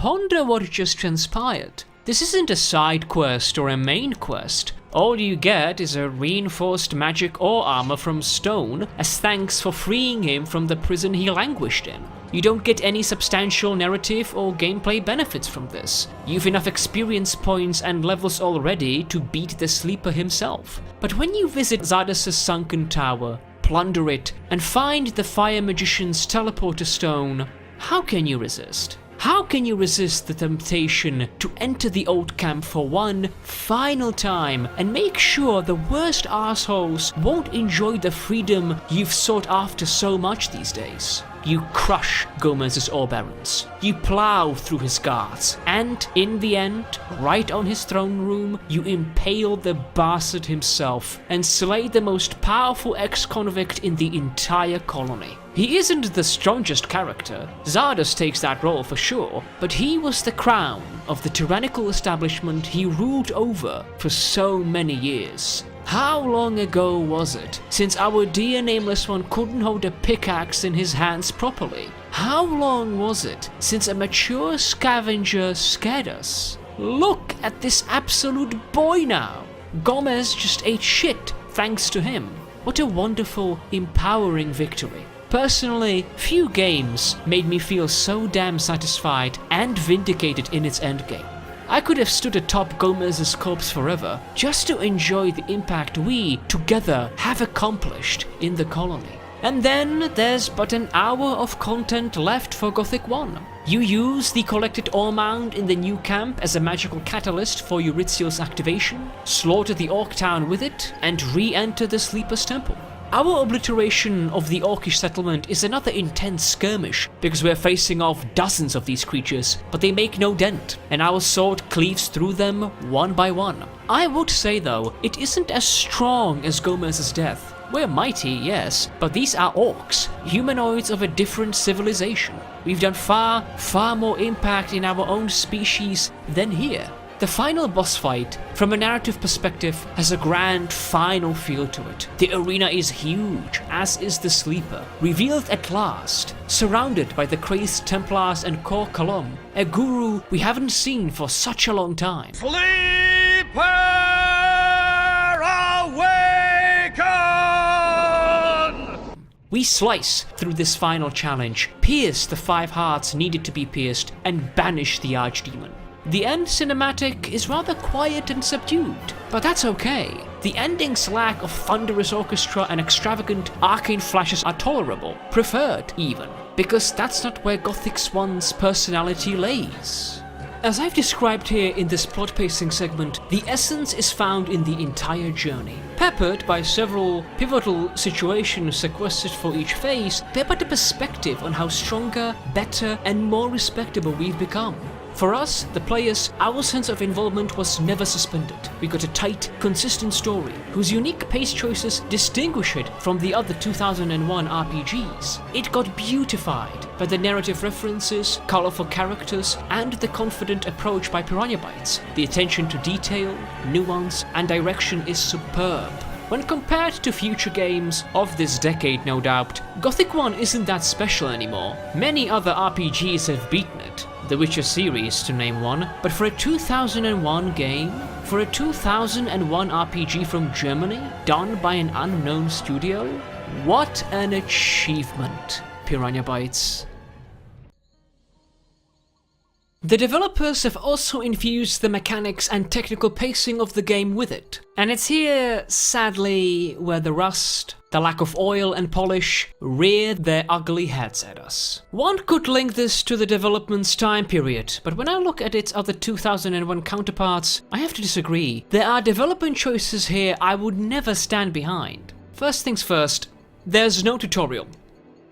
Ponder what just transpired. This isn't a side quest or a main quest. All you get is a reinforced magic ore armor from Stone as thanks for freeing him from the prison he languished in. You don't get any substantial narrative or gameplay benefits from this. You've enough experience points and levels already to beat the Sleeper himself. But when you visit Zardos' sunken tower, plunder it, and find the Fire Magician's teleporter stone, how can you resist? How can you resist the temptation to enter the old camp for one final time and make sure the worst assholes won't enjoy the freedom you've sought after so much these days? You crush Gomez's Ore Barons, you plow through his guards, and in the end, right on his throne room, you impale the bastard himself and slay the most powerful ex-convict in the entire colony. He isn't the strongest character, Zardos takes that role for sure, but he was the crown of the tyrannical establishment he ruled over for so many years. How long ago was it since our dear Nameless One couldn't hold a pickaxe in his hands properly? How long was it since a mature scavenger scared us? Look at this absolute boy now! Gomez just ate shit thanks to him. What a wonderful, empowering victory. Personally, few games made me feel so damn satisfied and vindicated in its endgame. I could have stood atop Gomez's corpse forever just to enjoy the impact we, together, have accomplished in the colony. And then there's but an hour of content left for Gothic 1. You use the collected ore mound in the new camp as a magical catalyst for Eurythiel's activation, slaughter the Orc town with it, and re-enter the Sleeper's Temple. Our obliteration of the Orcish settlement is another intense skirmish, because we're facing off dozens of these creatures, but they make no dent, and our sword cleaves through them one by one. I would say though, it isn't as strong as Gomez's death. We're mighty, yes, but these are orcs, humanoids of a different civilization. We've done far, far more impact in our own species than here. The final boss fight, from a narrative perspective, has a grand final feel to it. The arena is huge, as is the Sleeper, revealed at last, surrounded by the crazed Templars and Cor Colom, a guru we haven't seen for such a long time. Sleeper awaken! We slice through this final challenge, pierce the 5 hearts needed to be pierced, and banish the Archdemon. The end cinematic is rather quiet and subdued, but that's okay. The ending's lack of thunderous orchestra and extravagant arcane flashes are tolerable, preferred even, because that's not where Gothic 1's personality lays. As I've described here in this plot pacing segment, the essence is found in the entire journey. Peppered by several pivotal situations sequestered for each phase, they're but a perspective on how stronger, better, and more respectable we've become. For us, the players, our sense of involvement was never suspended. We got a tight, consistent story, whose unique pace choices distinguish it from the other 2001 RPGs. It got beautified by the narrative references, colorful characters, and the confident approach by Piranha Bytes. The attention to detail, nuance, and direction is superb. When compared to future games of this decade, no doubt, Gothic 1 isn't that special anymore. Many other RPGs have beaten it, the Witcher series to name one, but for a 2001 game, for a 2001 RPG from Germany, done by an unknown studio, what an achievement, Piranha Bytes. The developers have also infused the mechanics and technical pacing of the game with it. And it's here, sadly, where the rust, the lack of oil and polish rear their ugly heads at us. One could link this to the development's time period, but when I look at its other 2001 counterparts, I have to disagree. There are development choices here I would never stand behind. First things first, there's no tutorial.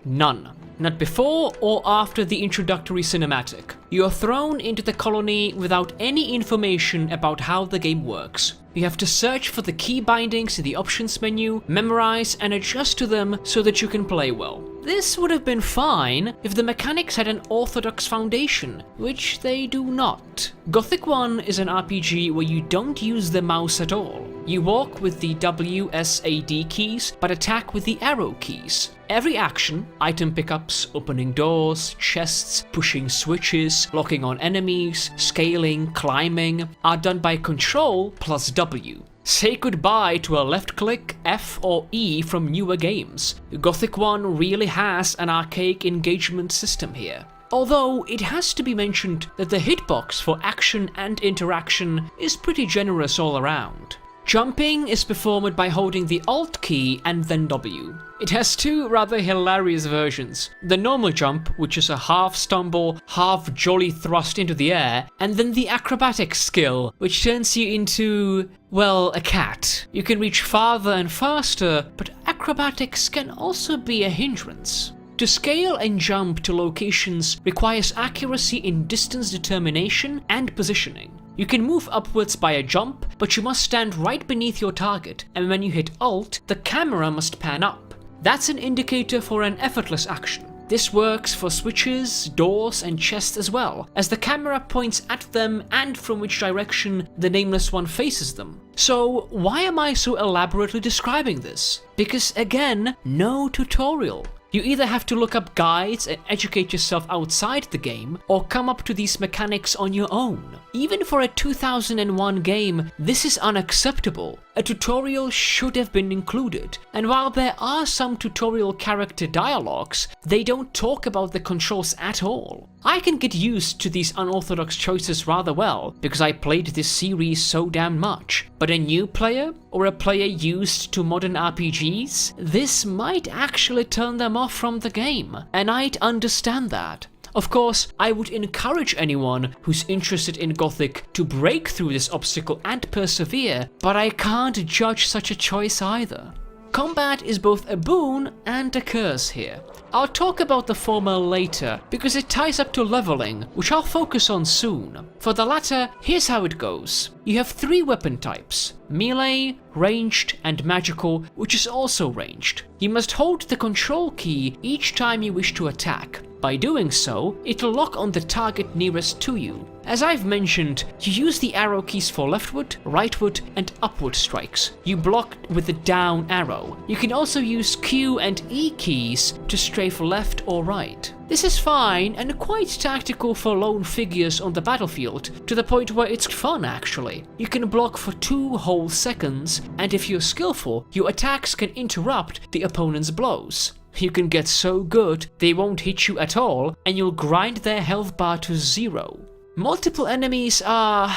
None. Not before or after the introductory cinematic. You are thrown into the colony without any information about how the game works. You have to search for the key bindings in the options menu, memorize and adjust to them so that you can play well. This would have been fine if the mechanics had an orthodox foundation, which they do not. Gothic 1 is an RPG where you don't use the mouse at all. You walk with the W, S, A, D keys, but attack with the arrow keys. Every action, item pickups, opening doors, chests, pushing switches, locking on enemies, scaling, climbing, are done by Control plus W. Say goodbye to a left click, F or E from newer games. Gothic 1 really has an archaic engagement system here. Although it has to be mentioned that the hitbox for action and interaction is pretty generous all around. Jumping is performed by holding the Alt key and then W. It has two rather hilarious versions. The normal jump, which is a half stumble, half jolly thrust into the air, and then the acrobatic skill, which turns you into, well, a cat. You can reach farther and faster, but acrobatics can also be a hindrance. To scale and jump to locations requires accuracy in distance determination and positioning. You can move upwards by a jump, but you must stand right beneath your target, and when you hit Alt, the camera must pan up. That's an indicator for an effortless action. This works for switches, doors, and chests as well, as the camera points at them and from which direction the Nameless One faces them. So why am I so elaborately describing this? Because again, no tutorial. You either have to look up guides and educate yourself outside the game, or come up to these mechanics on your own. Even for a 2001 game, this is unacceptable. a tutorial should have been included, and while there are some tutorial character dialogues, they don't talk about the controls at all. I can get used to these unorthodox choices rather well, because I played this series so damn much, but a new player, or a player used to modern RPGs, this might actually turn them off from the game, and I'd understand that. Of course, I would encourage anyone who's interested in Gothic to break through this obstacle and persevere, but I can't judge such a choice either. Combat is both a boon and a curse here. I'll talk about the former later, because it ties up to leveling, which I'll focus on soon. For the latter, here's how it goes. You have 3 weapon types: melee, ranged, and magical, which is also ranged. You must hold the control key each time you wish to attack. By doing so, it'll lock on the target nearest to you. As I've mentioned, you use the arrow keys for leftward, rightward, and upward strikes. You block with the down arrow. You can also use Q and E keys to strafe left or right. This is fine and quite tactical for lone figures on the battlefield, to the point where it's fun actually. You can block for 2 whole seconds, and if you're skillful, your attacks can interrupt the opponent's blows. You can get so good they won't hit you at all, and you'll grind their health bar to 0. Multiple enemies are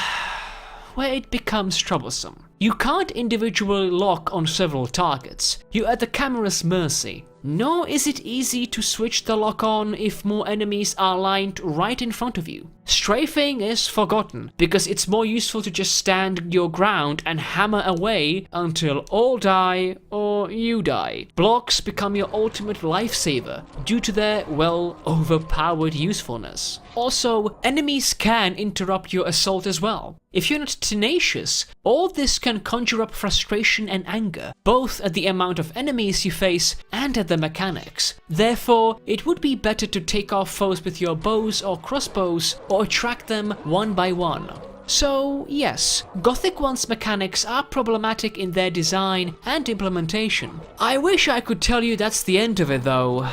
where it becomes troublesome. You can't individually lock on several targets. You're at the camera's mercy. Nor is it easy to switch the lock on if more enemies are lined right in front of you. Strafing is forgotten, because it's more useful to just stand your ground and hammer away until all die or you die. Blocks become your ultimate lifesaver due to their, well, overpowered usefulness. Also, enemies can interrupt your assault as well. If you're not tenacious, all this can conjure up frustration and anger, both at the amount of enemies you face and at the mechanics. Therefore, it would be better to take off foes with your bows or crossbows, or attract them one by one. So yes, Gothic 1's mechanics are problematic in their design and implementation. I wish I could tell you that's the end of it though.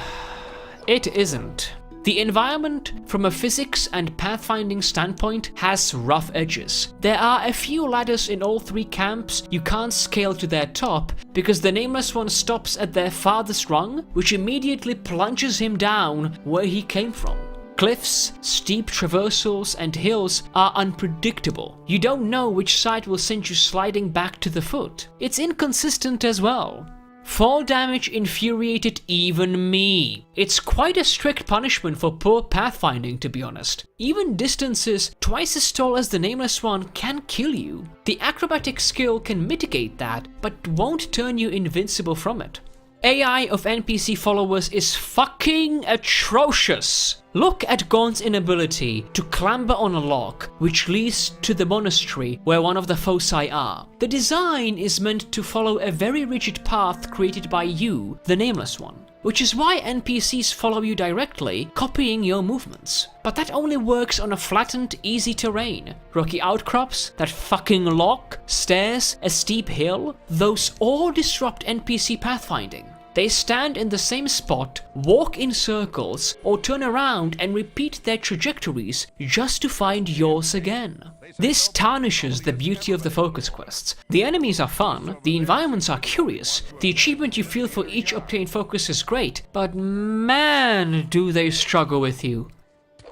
It isn't. The environment, from a physics and pathfinding standpoint, has rough edges. There are a few ladders in all 3 camps you can't scale to their top, because the Nameless One stops at their farthest rung, which immediately plunges him down where he came from. Cliffs, steep traversals, and hills are unpredictable. You don't know which side will send you sliding back to the foot. It's inconsistent as well. Fall damage infuriated even me. It's quite a strict punishment for poor pathfinding, to be honest. Even distances twice as tall as the Nameless One can kill you. The acrobatic skill can mitigate that, but won't turn you invincible from it. AI of NPC followers is fucking atrocious. Look at Gon's inability to clamber on a log, which leads to the monastery where one of the foci are. The design is meant to follow a very rigid path created by you, the Nameless One, which is why NPCs follow you directly, copying your movements. But that only works on a flattened, easy terrain. Rocky outcrops, that fucking log, stairs, a steep hill, those all disrupt NPC pathfinding. They stand in the same spot, walk in circles, or turn around and repeat their trajectories just to find yours again. This tarnishes the beauty of the focus quests. The enemies are fun, the environments are curious, the achievement you feel for each obtained focus is great, but man, do they struggle with you.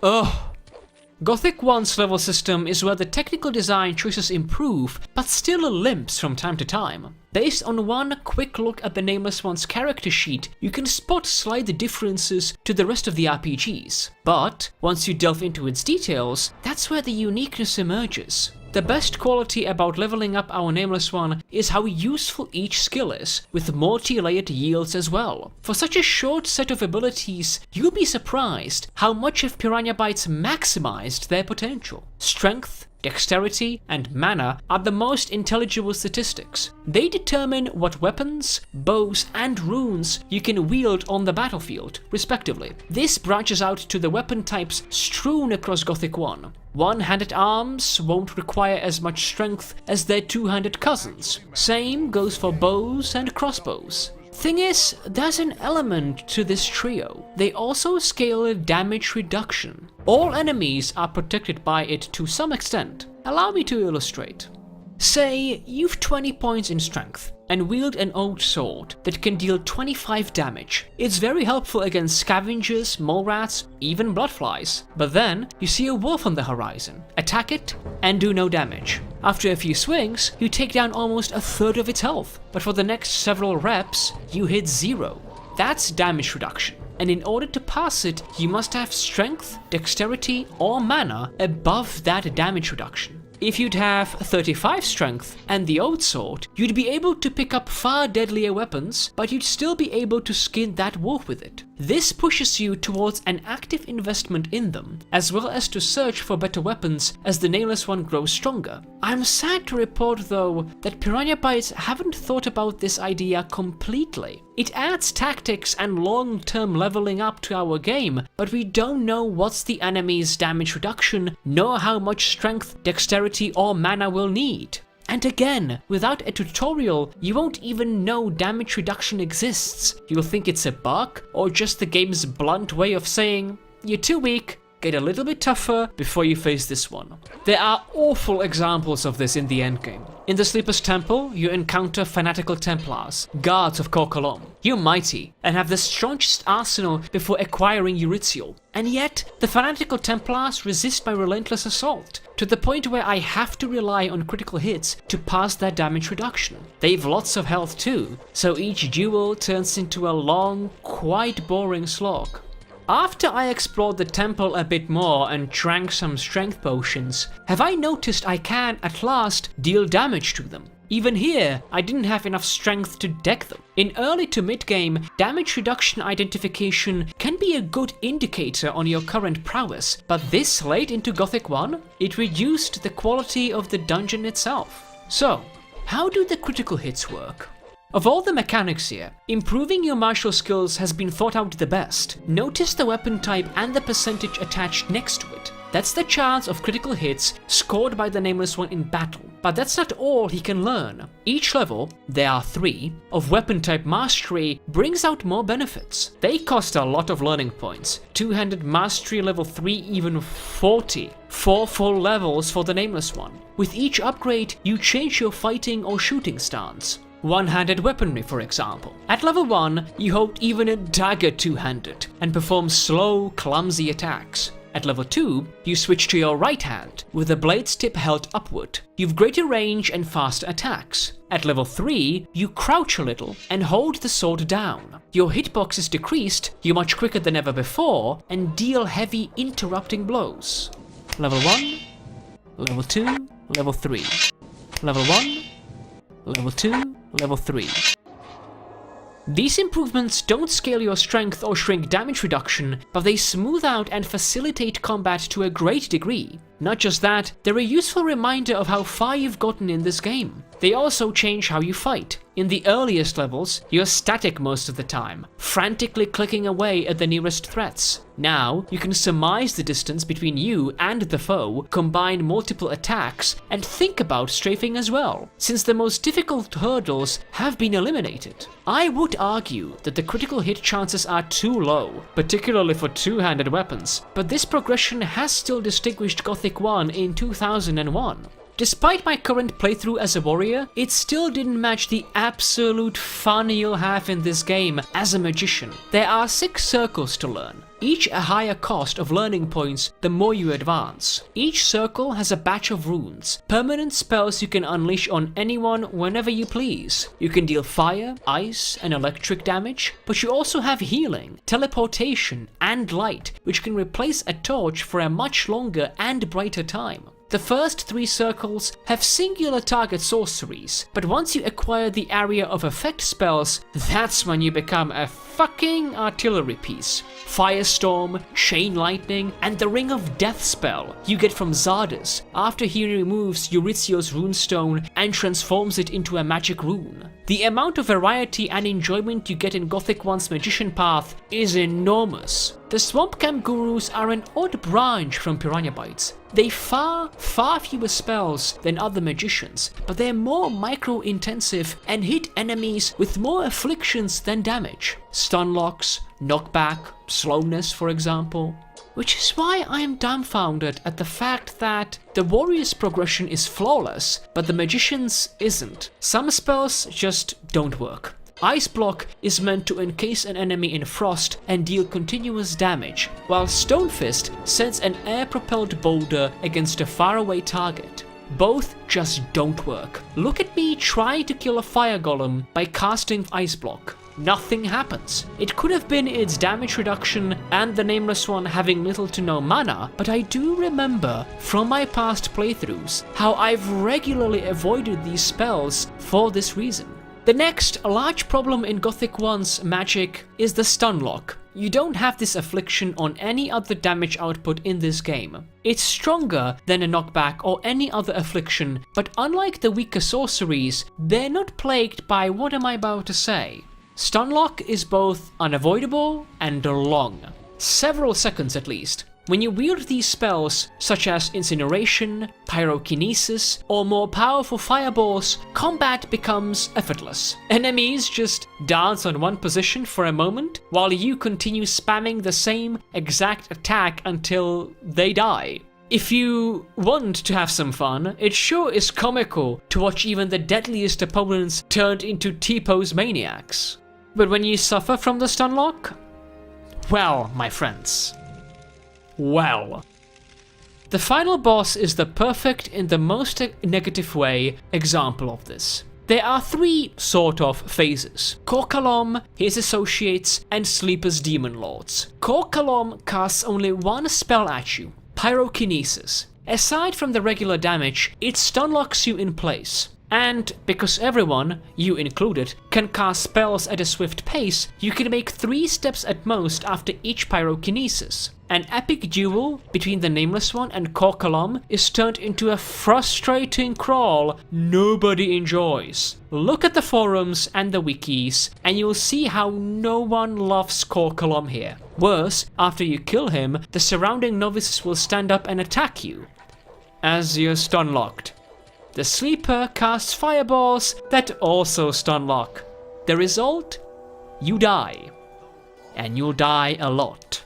Ugh. Gothic 1's level system is where the technical design choices improve, but still limps from time to time. Based on one quick look at the Nameless One's character sheet, you can spot slight differences to the rest of the RPGs. But once you delve into its details, that's where the uniqueness emerges. The best quality about leveling up our Nameless One is how useful each skill is, with multi-layered yields as well. For such a short set of abilities, you'll be surprised how much of Piranha Bytes maximized their potential. Strength, dexterity, and mana are the most intelligible statistics. They determine what weapons, bows, and runes you can wield on the battlefield, respectively. This branches out to the weapon types strewn across Gothic 1. One-handed arms won't require as much strength as their two-handed cousins. Same goes for bows and crossbows. Thing is, there's an element to this trio. They also scale damage reduction. All enemies are protected by it to some extent. Allow me to illustrate. Say you've 20 points in strength and wield an old sword that can deal 25 damage. It's very helpful against scavengers, mole rats, even bloodflies. But then you see a wolf on the horizon, attack it and do no damage. After a few swings, you take down almost a third of its health, but for the next several reps, you hit 0. That's damage reduction. And in order to pass it, you must have strength, dexterity, or mana above that damage reduction. If you'd have 35 strength and the old sword, you'd be able to pick up far deadlier weapons, but you'd still be able to skin that wolf with it. This pushes you towards an active investment in them, as well as to search for better weapons as the Nameless One grows stronger. I'm sad to report though that Piranha Bytes haven't thought about this idea completely. It adds tactics and long-term leveling up to our game, but we don't know what's the enemy's damage reduction, nor how much strength, dexterity or mana we'll need. And again, without a tutorial, you won't even know damage reduction exists. You'll think it's a bug, or just the game's blunt way of saying, you're too weak, get a little bit tougher before you face this one. There are awful examples of this in the endgame. In the Sleeper's Temple, you encounter fanatical Templars, guards of Kor Kolom. You're mighty, and have the strongest arsenal before acquiring Eurythial. And yet, the fanatical Templars resist my relentless assault, to the point where I have to rely on critical hits to pass their damage reduction. They've lots of health too, so each duel turns into a long, quite boring slog. After I explored the temple a bit more and drank some strength potions, have I noticed I can, at last, deal damage to them. Even here, I didn't have enough strength to deck them. In early to mid-game, damage reduction identification can be a good indicator on your current prowess, but this late into Gothic 1, it reduced the quality of the dungeon itself. So, how do the critical hits work? Of all the mechanics here, improving your martial skills has been thought out the best. Notice the weapon type and the percentage attached next to it. That's the chance of critical hits scored by the Nameless One in battle. But that's not all he can learn. Each level, there are 3, of weapon type mastery brings out more benefits. They cost a lot of learning points. Two-handed mastery level 3, even 40. 4 full levels for the Nameless One. With each upgrade, you change your fighting or shooting stance. One-handed weaponry, for example. At level 1, you hold even a dagger two-handed and perform slow, clumsy attacks. At level 2, you switch to your right hand, with the blade's tip held upward. You've greater range and faster attacks. At level 3, you crouch a little and hold the sword down. Your hitbox is decreased, you're much quicker than ever before, and deal heavy interrupting blows. Level 1, level 2, level 3. Level 1, level 2, level 3. These improvements don't scale your strength or shrink damage reduction, but they smooth out and facilitate combat to a great degree. Not just that, they're a useful reminder of how far you've gotten in this game. They also change how you fight. In the earliest levels, you're static most of the time, frantically clicking away at the nearest threats. Now, you can surmise the distance between you and the foe, combine multiple attacks, and think about strafing as well, since the most difficult hurdles have been eliminated. I would argue that the critical hit chances are too low, particularly for two-handed weapons, but this progression has still distinguished Gothic 1 in 2001. Despite my current playthrough as a warrior, it still didn't match the absolute fun you'll have in this game as a magician. There are 6 circles to learn, each a higher cost of learning points the more you advance. Each circle has a batch of runes, permanent spells you can unleash on anyone whenever you please. You can deal fire, ice, and electric damage, but you also have healing, teleportation, and light, which can replace a torch for a much longer and brighter time. The first 3 circles have singular target sorceries, but once you acquire the area of effect spells, that's when you become a fucking artillery piece. Firestorm, Chain Lightning, and the Ring of Death spell you get from Zardes after he removes Eurythial's runestone and transforms it into a magic rune. The amount of variety and enjoyment you get in Gothic 1's magician path is enormous. The Swamp Camp Gurus are an odd branch from Piranha Bytes. They far fewer spells than other magicians, but they're more micro-intensive and hit enemies with more afflictions than damage. Stun locks, knockback, slowness for example. which is why I am dumbfounded at the fact that the warrior's progression is flawless, but the magician's isn't. Some spells just don't work. Ice Block is meant to encase an enemy in frost and deal continuous damage, while Stone Fist sends an air-propelled boulder against a faraway target. Both just don't work. Look at me trying to kill a fire golem by casting Ice Block. Nothing happens. It could have been its damage reduction and the Nameless One having little to no mana, but I do remember from my past playthroughs how I've regularly avoided these spells for this reason. The next large problem in Gothic 1's magic is the stun lock. You don't have this affliction on any other damage output in this game. It's stronger than a knockback or any other affliction, but unlike the weaker sorceries, they're not plagued by what am I about to say. Stun lock is both unavoidable and long, several seconds at least. When you wield these spells, such as Incineration, Pyrokinesis, or more powerful fireballs, combat becomes effortless. Enemies just dance on one position for a moment, while you continue spamming the same exact attack until they die. If you want to have some fun, it sure is comical to watch even the deadliest opponents turned into T-pose maniacs. But when you suffer from the stun lock? Well, my friends. Well. The final boss is the perfect, in the most negative way, example of this. There are three sort of phases: Korkalom, his associates, and Sleeper's Demon Lords. Korkalom casts only one spell at you, Pyrokinesis. Aside from the regular damage, it stun locks you in place. And because everyone, you included, can cast spells at a swift pace, you can make 3 steps at most after each Pyrokinesis. An epic duel between the Nameless One and Korkalom is turned into a frustrating crawl nobody enjoys. Look at the forums and the wikis, and you'll see how no one loves Korkalom here. Worse, after you kill him, the surrounding novices will stand up and attack you, as you're stun locked. The Sleeper casts fireballs that also stun lock. The result? You die. And you'll die a lot.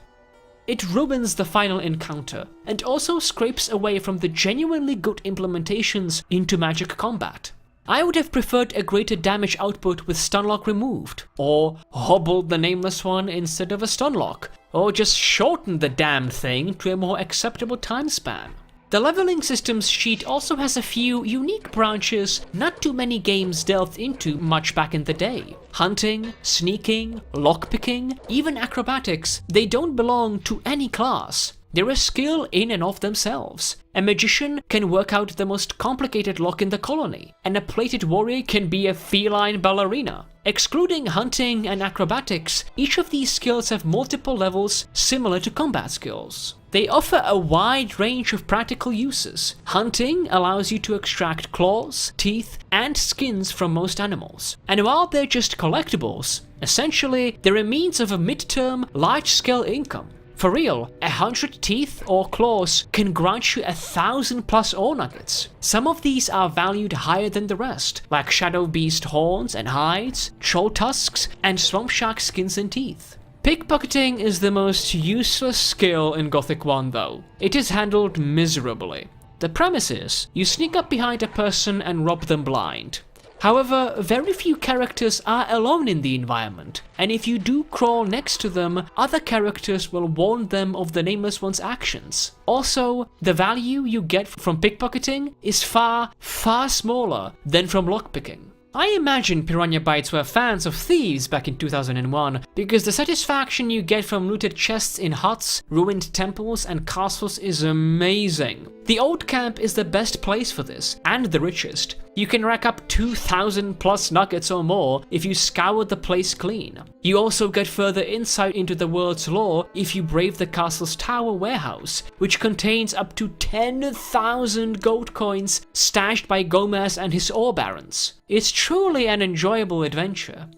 It ruins the final encounter, and also scrapes away from the genuinely good implementations into magic combat. I would have preferred a greater damage output with stunlock removed, or hobbled the Nameless One instead of a stunlock, or just shortened the damn thing to a more acceptable time span. The leveling systems sheet also has a few unique branches not too many games delved into much back in the day. Hunting, sneaking, lockpicking, even acrobatics, they don't belong to any class. They're a skill in and of themselves. A magician can work out the most complicated lock in the colony, and a plated warrior can be a feline ballerina. Excluding hunting and acrobatics, each of these skills have multiple levels similar to combat skills. They offer a wide range of practical uses. Hunting allows you to extract claws, teeth, and skins from most animals. And while they're just collectibles, essentially they're a means of a mid-term, large-scale income. For real, 100 teeth or claws can grant you 1,000+ ore nuggets. Some of these are valued higher than the rest, like Shadow Beast horns and hides, troll tusks, and swamp shark skins and teeth. Pickpocketing is the most useless skill in Gothic 1 though. It is handled miserably. The premise is, you sneak up behind a person and rob them blind. However, very few characters are alone in the environment, and if you do crawl next to them, other characters will warn them of the Nameless One's actions. Also, the value you get from pickpocketing is far, far smaller than from lockpicking. I imagine Piranha Bytes were fans of thieves back in 2001, because the satisfaction you get from looted chests in huts, ruined temples, and castles is amazing. The old camp is the best place for this, and the richest. You can rack up 2,000+ nuggets or more if you scour the place clean. You also get further insight into the world's lore if you brave the castle's tower warehouse, which contains up to 10,000 gold coins stashed by Gomez and his ore barons. It's truly an enjoyable adventure.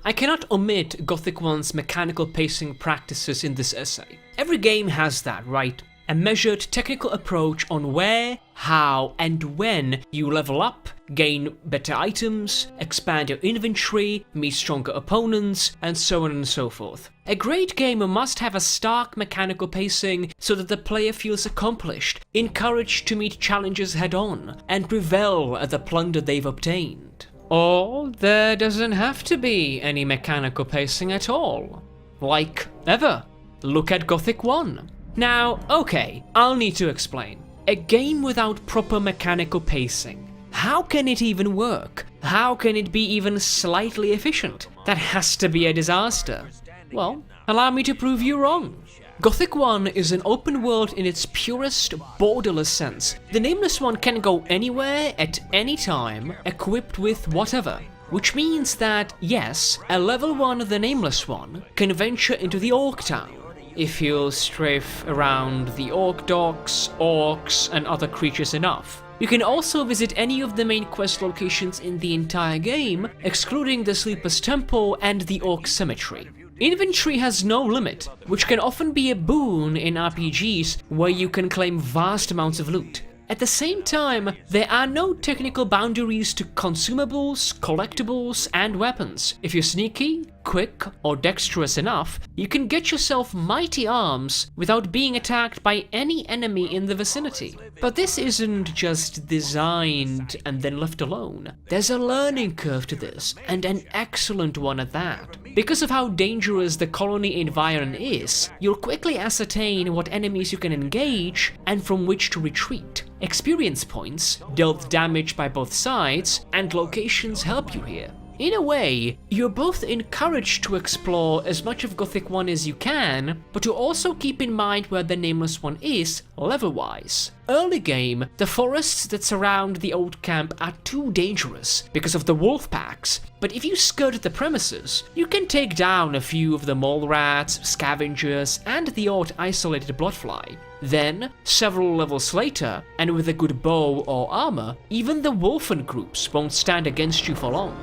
I cannot omit Gothic 1's mechanical pacing practices in this essay. Every game has that, right? A measured technical approach on where, how and when you level up, gain better items, expand your inventory, meet stronger opponents, and so on and so forth. A great game must have a stark mechanical pacing so that the player feels accomplished, encouraged to meet challenges head-on, and revel at the plunder they've obtained. Or there doesn't have to be any mechanical pacing at all. Like, ever. Look at Gothic 1. Now, okay, I'll need to explain. A game without proper mechanical pacing. How can it even work? How can it be even slightly efficient? That has to be a disaster. Well, allow me to prove you wrong. Gothic 1 is an open world in its purest, borderless sense. The Nameless One can go anywhere, at any time, equipped with whatever. Which means that, yes, a level 1 The Nameless One can venture into the Orc Town. If you'll strafe around the Orc docks, orcs, and other creatures enough. You can also visit any of the main quest locations in the entire game, excluding the Sleeper's Temple and the Orc Cemetery. Inventory has no limit, which can often be a boon in RPGs where you can claim vast amounts of loot. At the same time, there are no technical boundaries to consumables, collectibles, and weapons. If you're sneaky, quick, or dexterous enough, you can get yourself mighty arms without being attacked by any enemy in the vicinity. But this isn't just designed and then left alone. There's a learning curve to this, and an excellent one at that. Because of how dangerous the colony environment is, you'll quickly ascertain what enemies you can engage and from which to retreat. Experience points, dealt damage by both sides, and locations help you here. In a way, you're both encouraged to explore as much of Gothic 1 as you can, but to also keep in mind where the Nameless One is, level-wise. Early game, the forests that surround the old camp are too dangerous because of the wolf packs, but if you skirt the premises, you can take down a few of the mole rats, scavengers, and the odd isolated bloodfly. Then, several levels later, and with a good bow or armor, even the wolfen groups won't stand against you for long.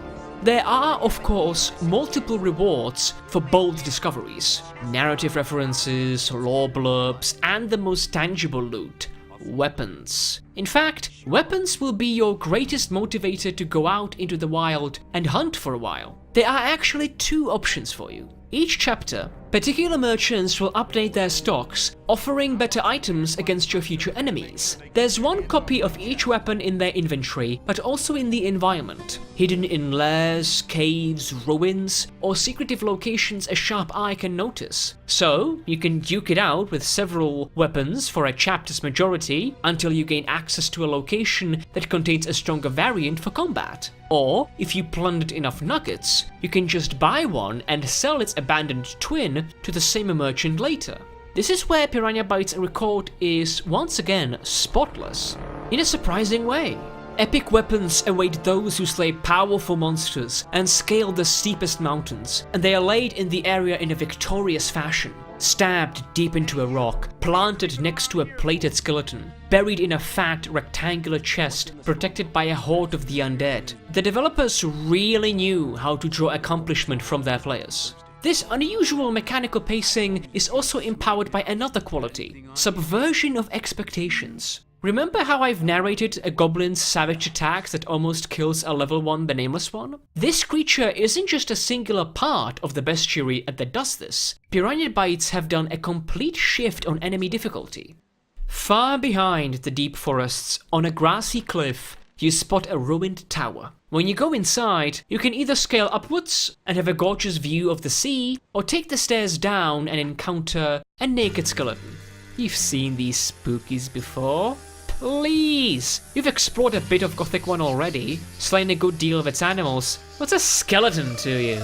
There are, of course, multiple rewards for bold discoveries, narrative references, lore blurbs, and the most tangible loot, weapons. In fact, weapons will be your greatest motivator to go out into the wild and hunt for a while. There are actually two options for you. Each chapter, particular merchants will update their stocks, offering better items against your future enemies. There's one copy of each weapon in their inventory, but also in the environment, hidden in lairs, caves, ruins, or secretive locations a sharp eye can notice. So, you can duke it out with several weapons for a chapter's majority until you gain access to a location that contains a stronger variant for combat. Or, if you plundered enough nuggets, you can just buy one and sell its abandoned twin to the same merchant later. This is where Piranha Bytes record is once again spotless, in a surprising way. Epic weapons await those who slay powerful monsters and scale the steepest mountains, and they are laid in the area in a victorious fashion. Stabbed deep into a rock, planted next to a plated skeleton, buried in a fat rectangular chest protected by a horde of the undead. The developers really knew how to draw accomplishment from their players. This unusual mechanical pacing is also empowered by another quality, subversion of expectations. Remember how I've narrated a goblin's savage attack that almost kills a level 1 The Nameless One? This creature isn't just a singular part of the bestiary that does this. Piranha Bytes have done a complete shift on enemy difficulty. Far behind the deep forests, on a grassy cliff, you spot a ruined tower. When you go inside, you can either scale upwards and have a gorgeous view of the sea, or take the stairs down and encounter a naked skeleton. You've seen these spookies before. Please! You've explored a bit of Gothic 1 already, slain a good deal of its animals. What's a skeleton to you?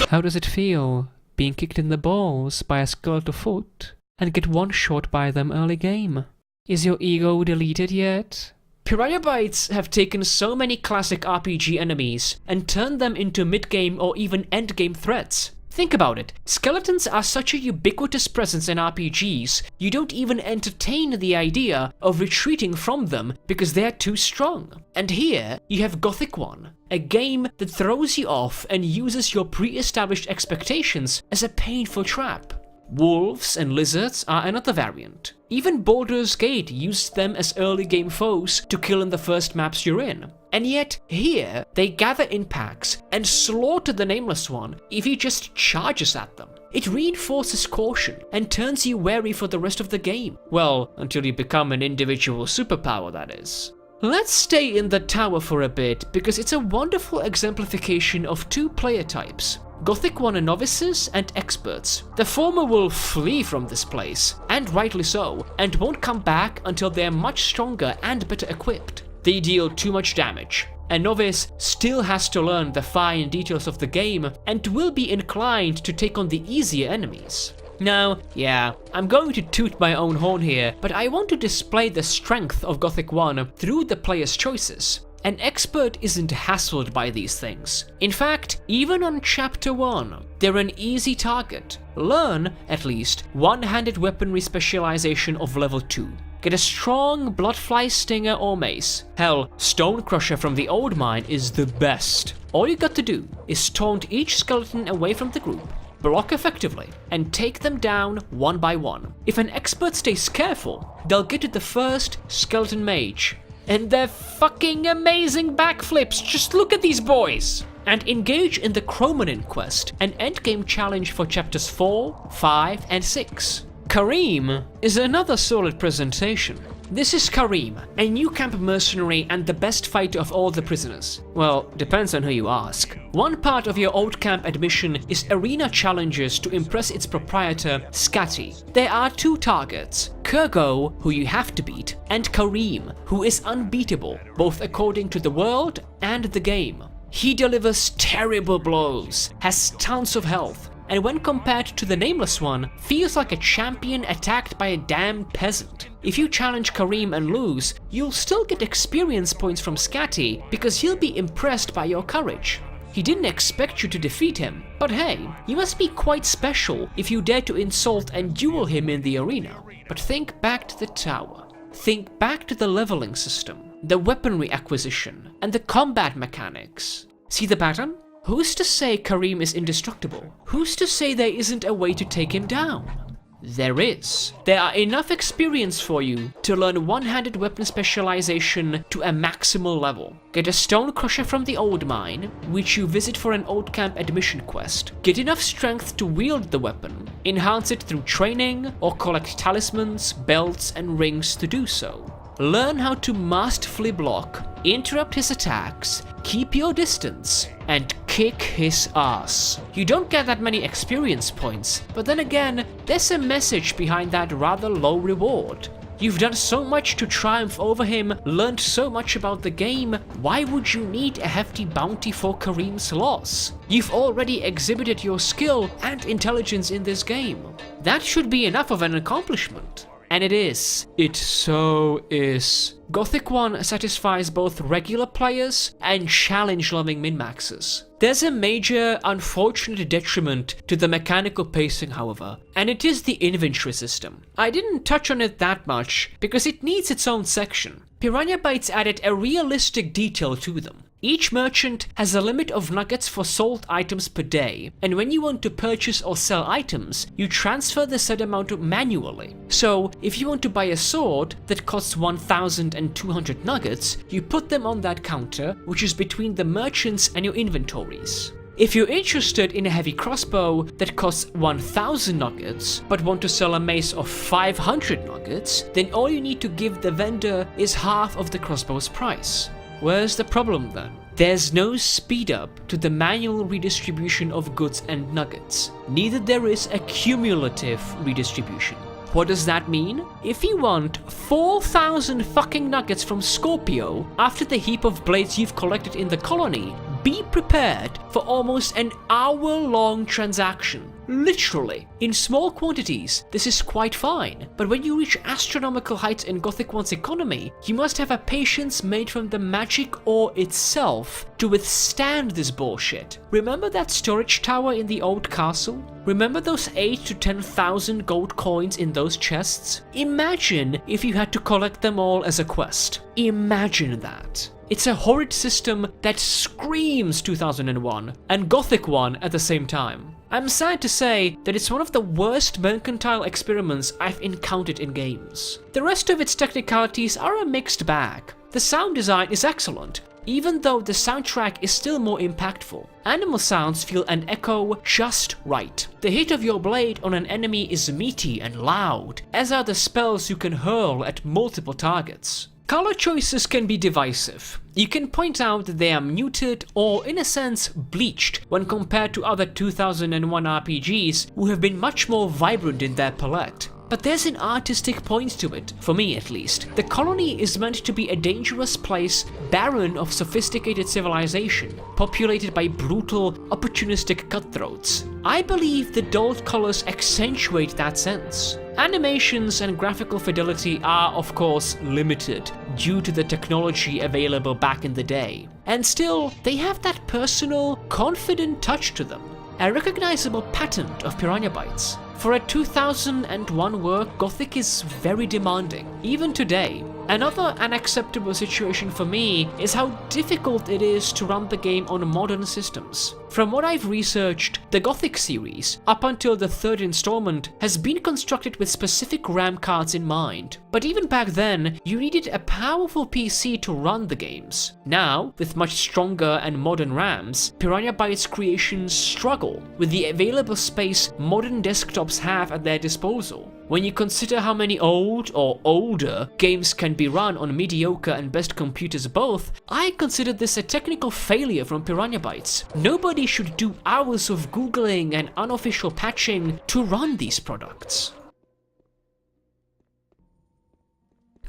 How does it feel, being kicked in the balls by a skeletal foot, and get one-shot by them early game? Is your ego deleted yet? Piranha Bytes have taken so many classic RPG enemies and turned them into mid-game or even end-game threats. Think about it, skeletons are such a ubiquitous presence in RPGs, you don't even entertain the idea of retreating from them because they're too strong. And here, you have Gothic I, a game that throws you off and uses your pre-established expectations as a painful trap. Wolves and lizards are another variant. Even Baldur's Gate used them as early game foes to kill in the first maps you're in. And yet, here, they gather in packs and slaughter the Nameless One if he just charges at them. It reinforces caution and turns you wary for the rest of the game. Well, until you become an individual superpower, that is. Let's stay in the tower for a bit because it's a wonderful exemplification of two player types. Gothic I novices and experts. The former will flee from this place, and rightly so, and won't come back until they're much stronger and better equipped. They deal too much damage. A novice still has to learn the fine details of the game and will be inclined to take on the easier enemies. Now, yeah, I'm going to toot my own horn here, but I want to display the strength of Gothic I through the player's choices. An expert isn't hassled by these things. In fact, even on Chapter 1, they're an easy target. Learn, at least, one-handed weaponry specialization of level 2. Get a strong Bloodfly Stinger or Mace. Hell, Stonecrusher from the old mine is the best. All you got to do is taunt each skeleton away from the group, block effectively, and take them down one by one. If an expert stays careful, they'll get to the first skeleton mage. And they're fucking amazing backflips, just look at these boys! And engage in the Chromanin quest, an endgame challenge for chapters 4, 5, and 6. Karim is another solid presentation. This is Karim, a new camp mercenary and the best fighter of all the prisoners. Well, depends on who you ask. One part of your old camp admission is arena challenges to impress its proprietor, Scatty. There are two targets, Kurgo, who you have to beat, and Karim, who is unbeatable, both according to the world and the game. He delivers terrible blows, has tons of health, and when compared to the Nameless One, feels like a champion attacked by a damn peasant. If you challenge Karim and lose, you'll still get experience points from Scatty because he'll be impressed by your courage. He didn't expect you to defeat him, but hey, you must be quite special if you dare to insult and duel him in the arena. But think back to the tower. Think back to the leveling system, the weaponry acquisition, and the combat mechanics. See the pattern? Who's to say Karim is indestructible? Who's to say there isn't a way to take him down? There is. There are enough experience for you to learn one-handed weapon specialization to a maximal level. Get a Stonecrusher from the old mine, which you visit for an old camp admission quest. Get enough strength to wield the weapon, enhance it through training, or collect talismans, belts, and rings to do so. Learn how to masterfully block, interrupt his attacks, keep your distance, and kick his ass. You don't get that many experience points, but then again, there's a message behind that rather low reward. You've done so much to triumph over him, learned so much about the game, why would you need a hefty bounty for Karim's loss? You've already exhibited your skill and intelligence in this game. That should be enough of an accomplishment. And it is. It so is. Gothic I satisfies both regular players and challenge-loving min-maxers. There's a major, unfortunate detriment to the mechanical pacing, however, and it is the inventory system. I didn't touch on it that much, because it needs its own section. Piranha Bytes added a realistic detail to them. Each merchant has a limit of nuggets for sold items per day, and when you want to purchase or sell items, you transfer the said amount manually. So, if you want to buy a sword that costs 1,200 nuggets, you put them on that counter, which is between the merchants and your inventories. If you're interested in a heavy crossbow that costs 1,000 nuggets, but want to sell a mace of 500 nuggets, then all you need to give the vendor is half of the crossbow's price. Where's the problem then? There's no speed up to the manual redistribution of goods and nuggets. Neither there is a cumulative redistribution. What does that mean? If you want 4,000 fucking nuggets from Scorpio after the heap of blades you've collected in the colony, be prepared for almost an hour-long transaction. Literally. In small quantities, this is quite fine, but when you reach astronomical heights in Gothic 1's economy, you must have a patience made from the magic ore itself to withstand this bullshit. Remember that storage tower in the old castle? Remember those 8 to 10,000 gold coins in those chests? Imagine if you had to collect them all as a quest. Imagine that. It's a horrid system that screams 2001 and Gothic 1 at the same time. I'm sad to say that it's one of the worst mercantile experiments I've encountered in games. The rest of its technicalities are a mixed bag. The sound design is excellent, even though the soundtrack is still more impactful. Animal sounds feel an echo just right. The hit of your blade on an enemy is meaty and loud, as are the spells you can hurl at multiple targets. Color choices can be divisive. You can point out that they are muted or, in a sense, bleached when compared to other 2001 RPGs who have been much more vibrant in their palette. But there's an artistic point to it, for me at least. The colony is meant to be a dangerous place, barren of sophisticated civilization, populated by brutal, opportunistic cutthroats. I believe the dulled colors accentuate that sense. Animations and graphical fidelity are, of course, limited due to the technology available back in the day. And still, they have that personal, confident touch to them. A recognizable patent of Piranha Bytes. For a 2001 work, Gothic is very demanding, even today. Another unacceptable situation for me is how difficult it is to run the game on modern systems. From what I've researched, the Gothic series, up until the third installment, has been constructed with specific RAM cards in mind. But even back then, you needed a powerful PC to run the games. Now, with much stronger and modern RAMs, Piranha Bytes creations struggle with the available space modern desktops have at their disposal. When you consider how many old or older games can be run on mediocre and best computers both, I consider this a technical failure from Piranha Bytes. Nobody should do hours of googling and unofficial patching to run these products.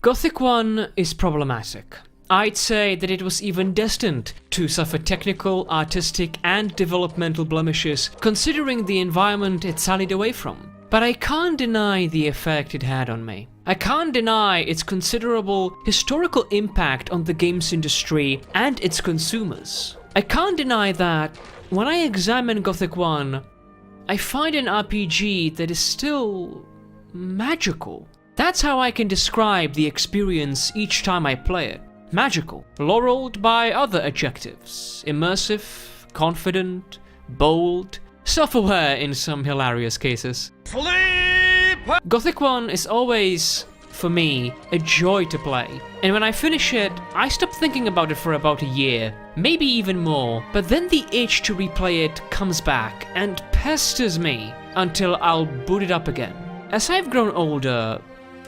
Gothic 1 is problematic. I'd say that it was even destined to suffer technical, artistic, and developmental blemishes, considering the environment it sallied away from. But I can't deny the effect it had on me. I can't deny its considerable historical impact on the games industry and its consumers. I can't deny that when I examine Gothic 1, I find an RPG that is still magical. That's how I can describe the experience each time I play it. Magical, laureled by other adjectives. Immersive, confident, bold, self-aware in some hilarious cases. Gothic 1 is always, for me, a joy to play. And when I finish it, I stop thinking about it for about a year, maybe even more. But then the itch to replay it comes back and pesters me until I'll boot it up again. As I've grown older,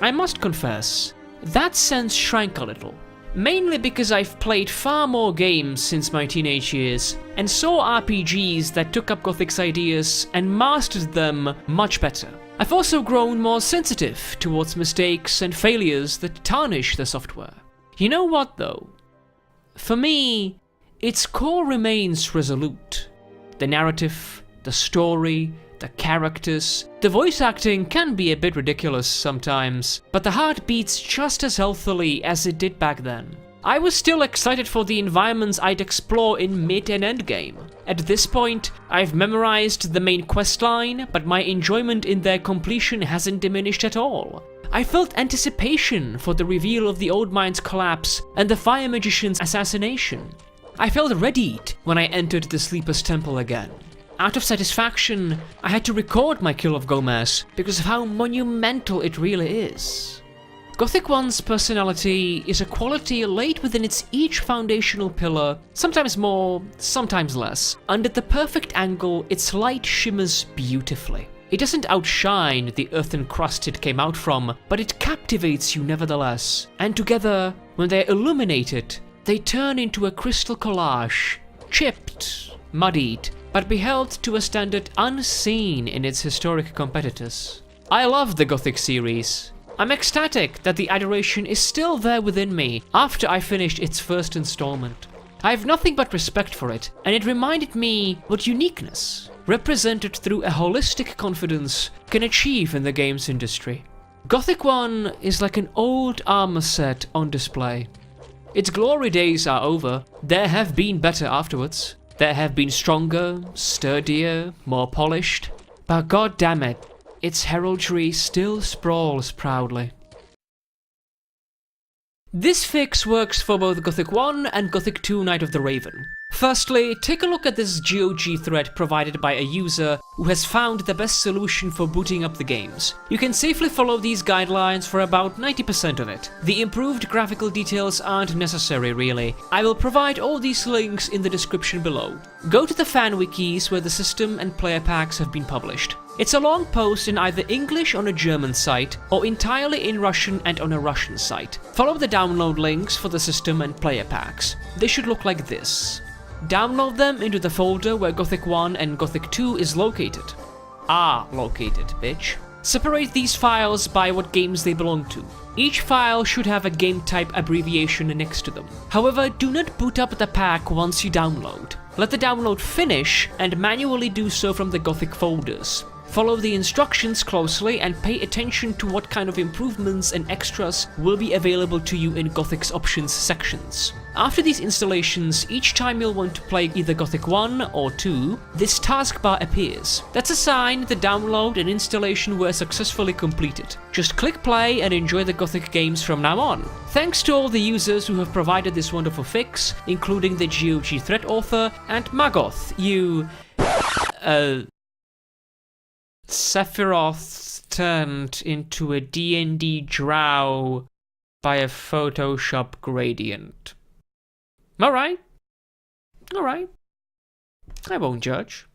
I must confess, that sense shrank a little. Mainly because I've played far more games since my teenage years, and saw RPGs that took up Gothic's ideas and mastered them much better. I've also grown more sensitive towards mistakes and failures that tarnish the software. You know what though? For me, its core remains resolute. The narrative, the story, the characters, the voice acting can be a bit ridiculous sometimes, but the heart beats just as healthily as it did back then. I was still excited for the environments I'd explore in mid and endgame. At this point, I've memorized the main questline, but my enjoyment in their completion hasn't diminished at all. I felt anticipation for the reveal of the old mine's collapse and the fire magician's assassination. I felt readied when I entered the Sleeper's Temple again. Out of satisfaction, I had to record my kill of Gomez because of how monumental it really is. Gothic 1's personality is a quality laid within its each foundational pillar, sometimes more, sometimes less. Under the perfect angle, its light shimmers beautifully. It doesn't outshine the earthen crust it came out from, but it captivates you nevertheless. And together, when they're illuminated, they turn into a crystal collage, chipped, muddied, but beheld to a standard unseen in its historic competitors. I love the Gothic series. I'm ecstatic that the adoration is still there within me after I finished its first installment. I have nothing but respect for it, and it reminded me what uniqueness, represented through a holistic confidence, can achieve in the games industry. Gothic 1 is like an old armor set on display. Its glory days are over. There have been better afterwards. There have been stronger, sturdier, more polished. But god damn it, its heraldry still sprawls proudly. This fix works for both Gothic 1 and Gothic 2 Night of the Raven. Firstly, take a look at this GOG thread provided by a user who has found the best solution for booting up the games. You can safely follow these guidelines for about 90% of it. The improved graphical details aren't necessary really. I will provide all these links in the description below. Go to the fan wikis where the system and player packs have been published. It's a long post in either English on a German site, or entirely in Russian and on a Russian site. Follow the download links for the system and player packs. They should look like this. Download them into the folder where Gothic 1 and Gothic 2 is located. Located, bitch. Separate these files by what games they belong to. Each file should have a game type abbreviation next to them. However, do not boot up the pack once you download. Let the download finish and manually do so from the Gothic folders. Follow the instructions closely and pay attention to what kind of improvements and extras will be available to you in Gothic's options sections. After these installations, each time you'll want to play either Gothic 1 or 2, this taskbar appears. That's a sign the download and installation were successfully completed. Just click play and enjoy the Gothic games from now on. Thanks to all the users who have provided this wonderful fix, including the GOG thread author and Magoth, you... Sephiroth turned into a D&D drow by a Photoshop gradient. Alright. I won't judge.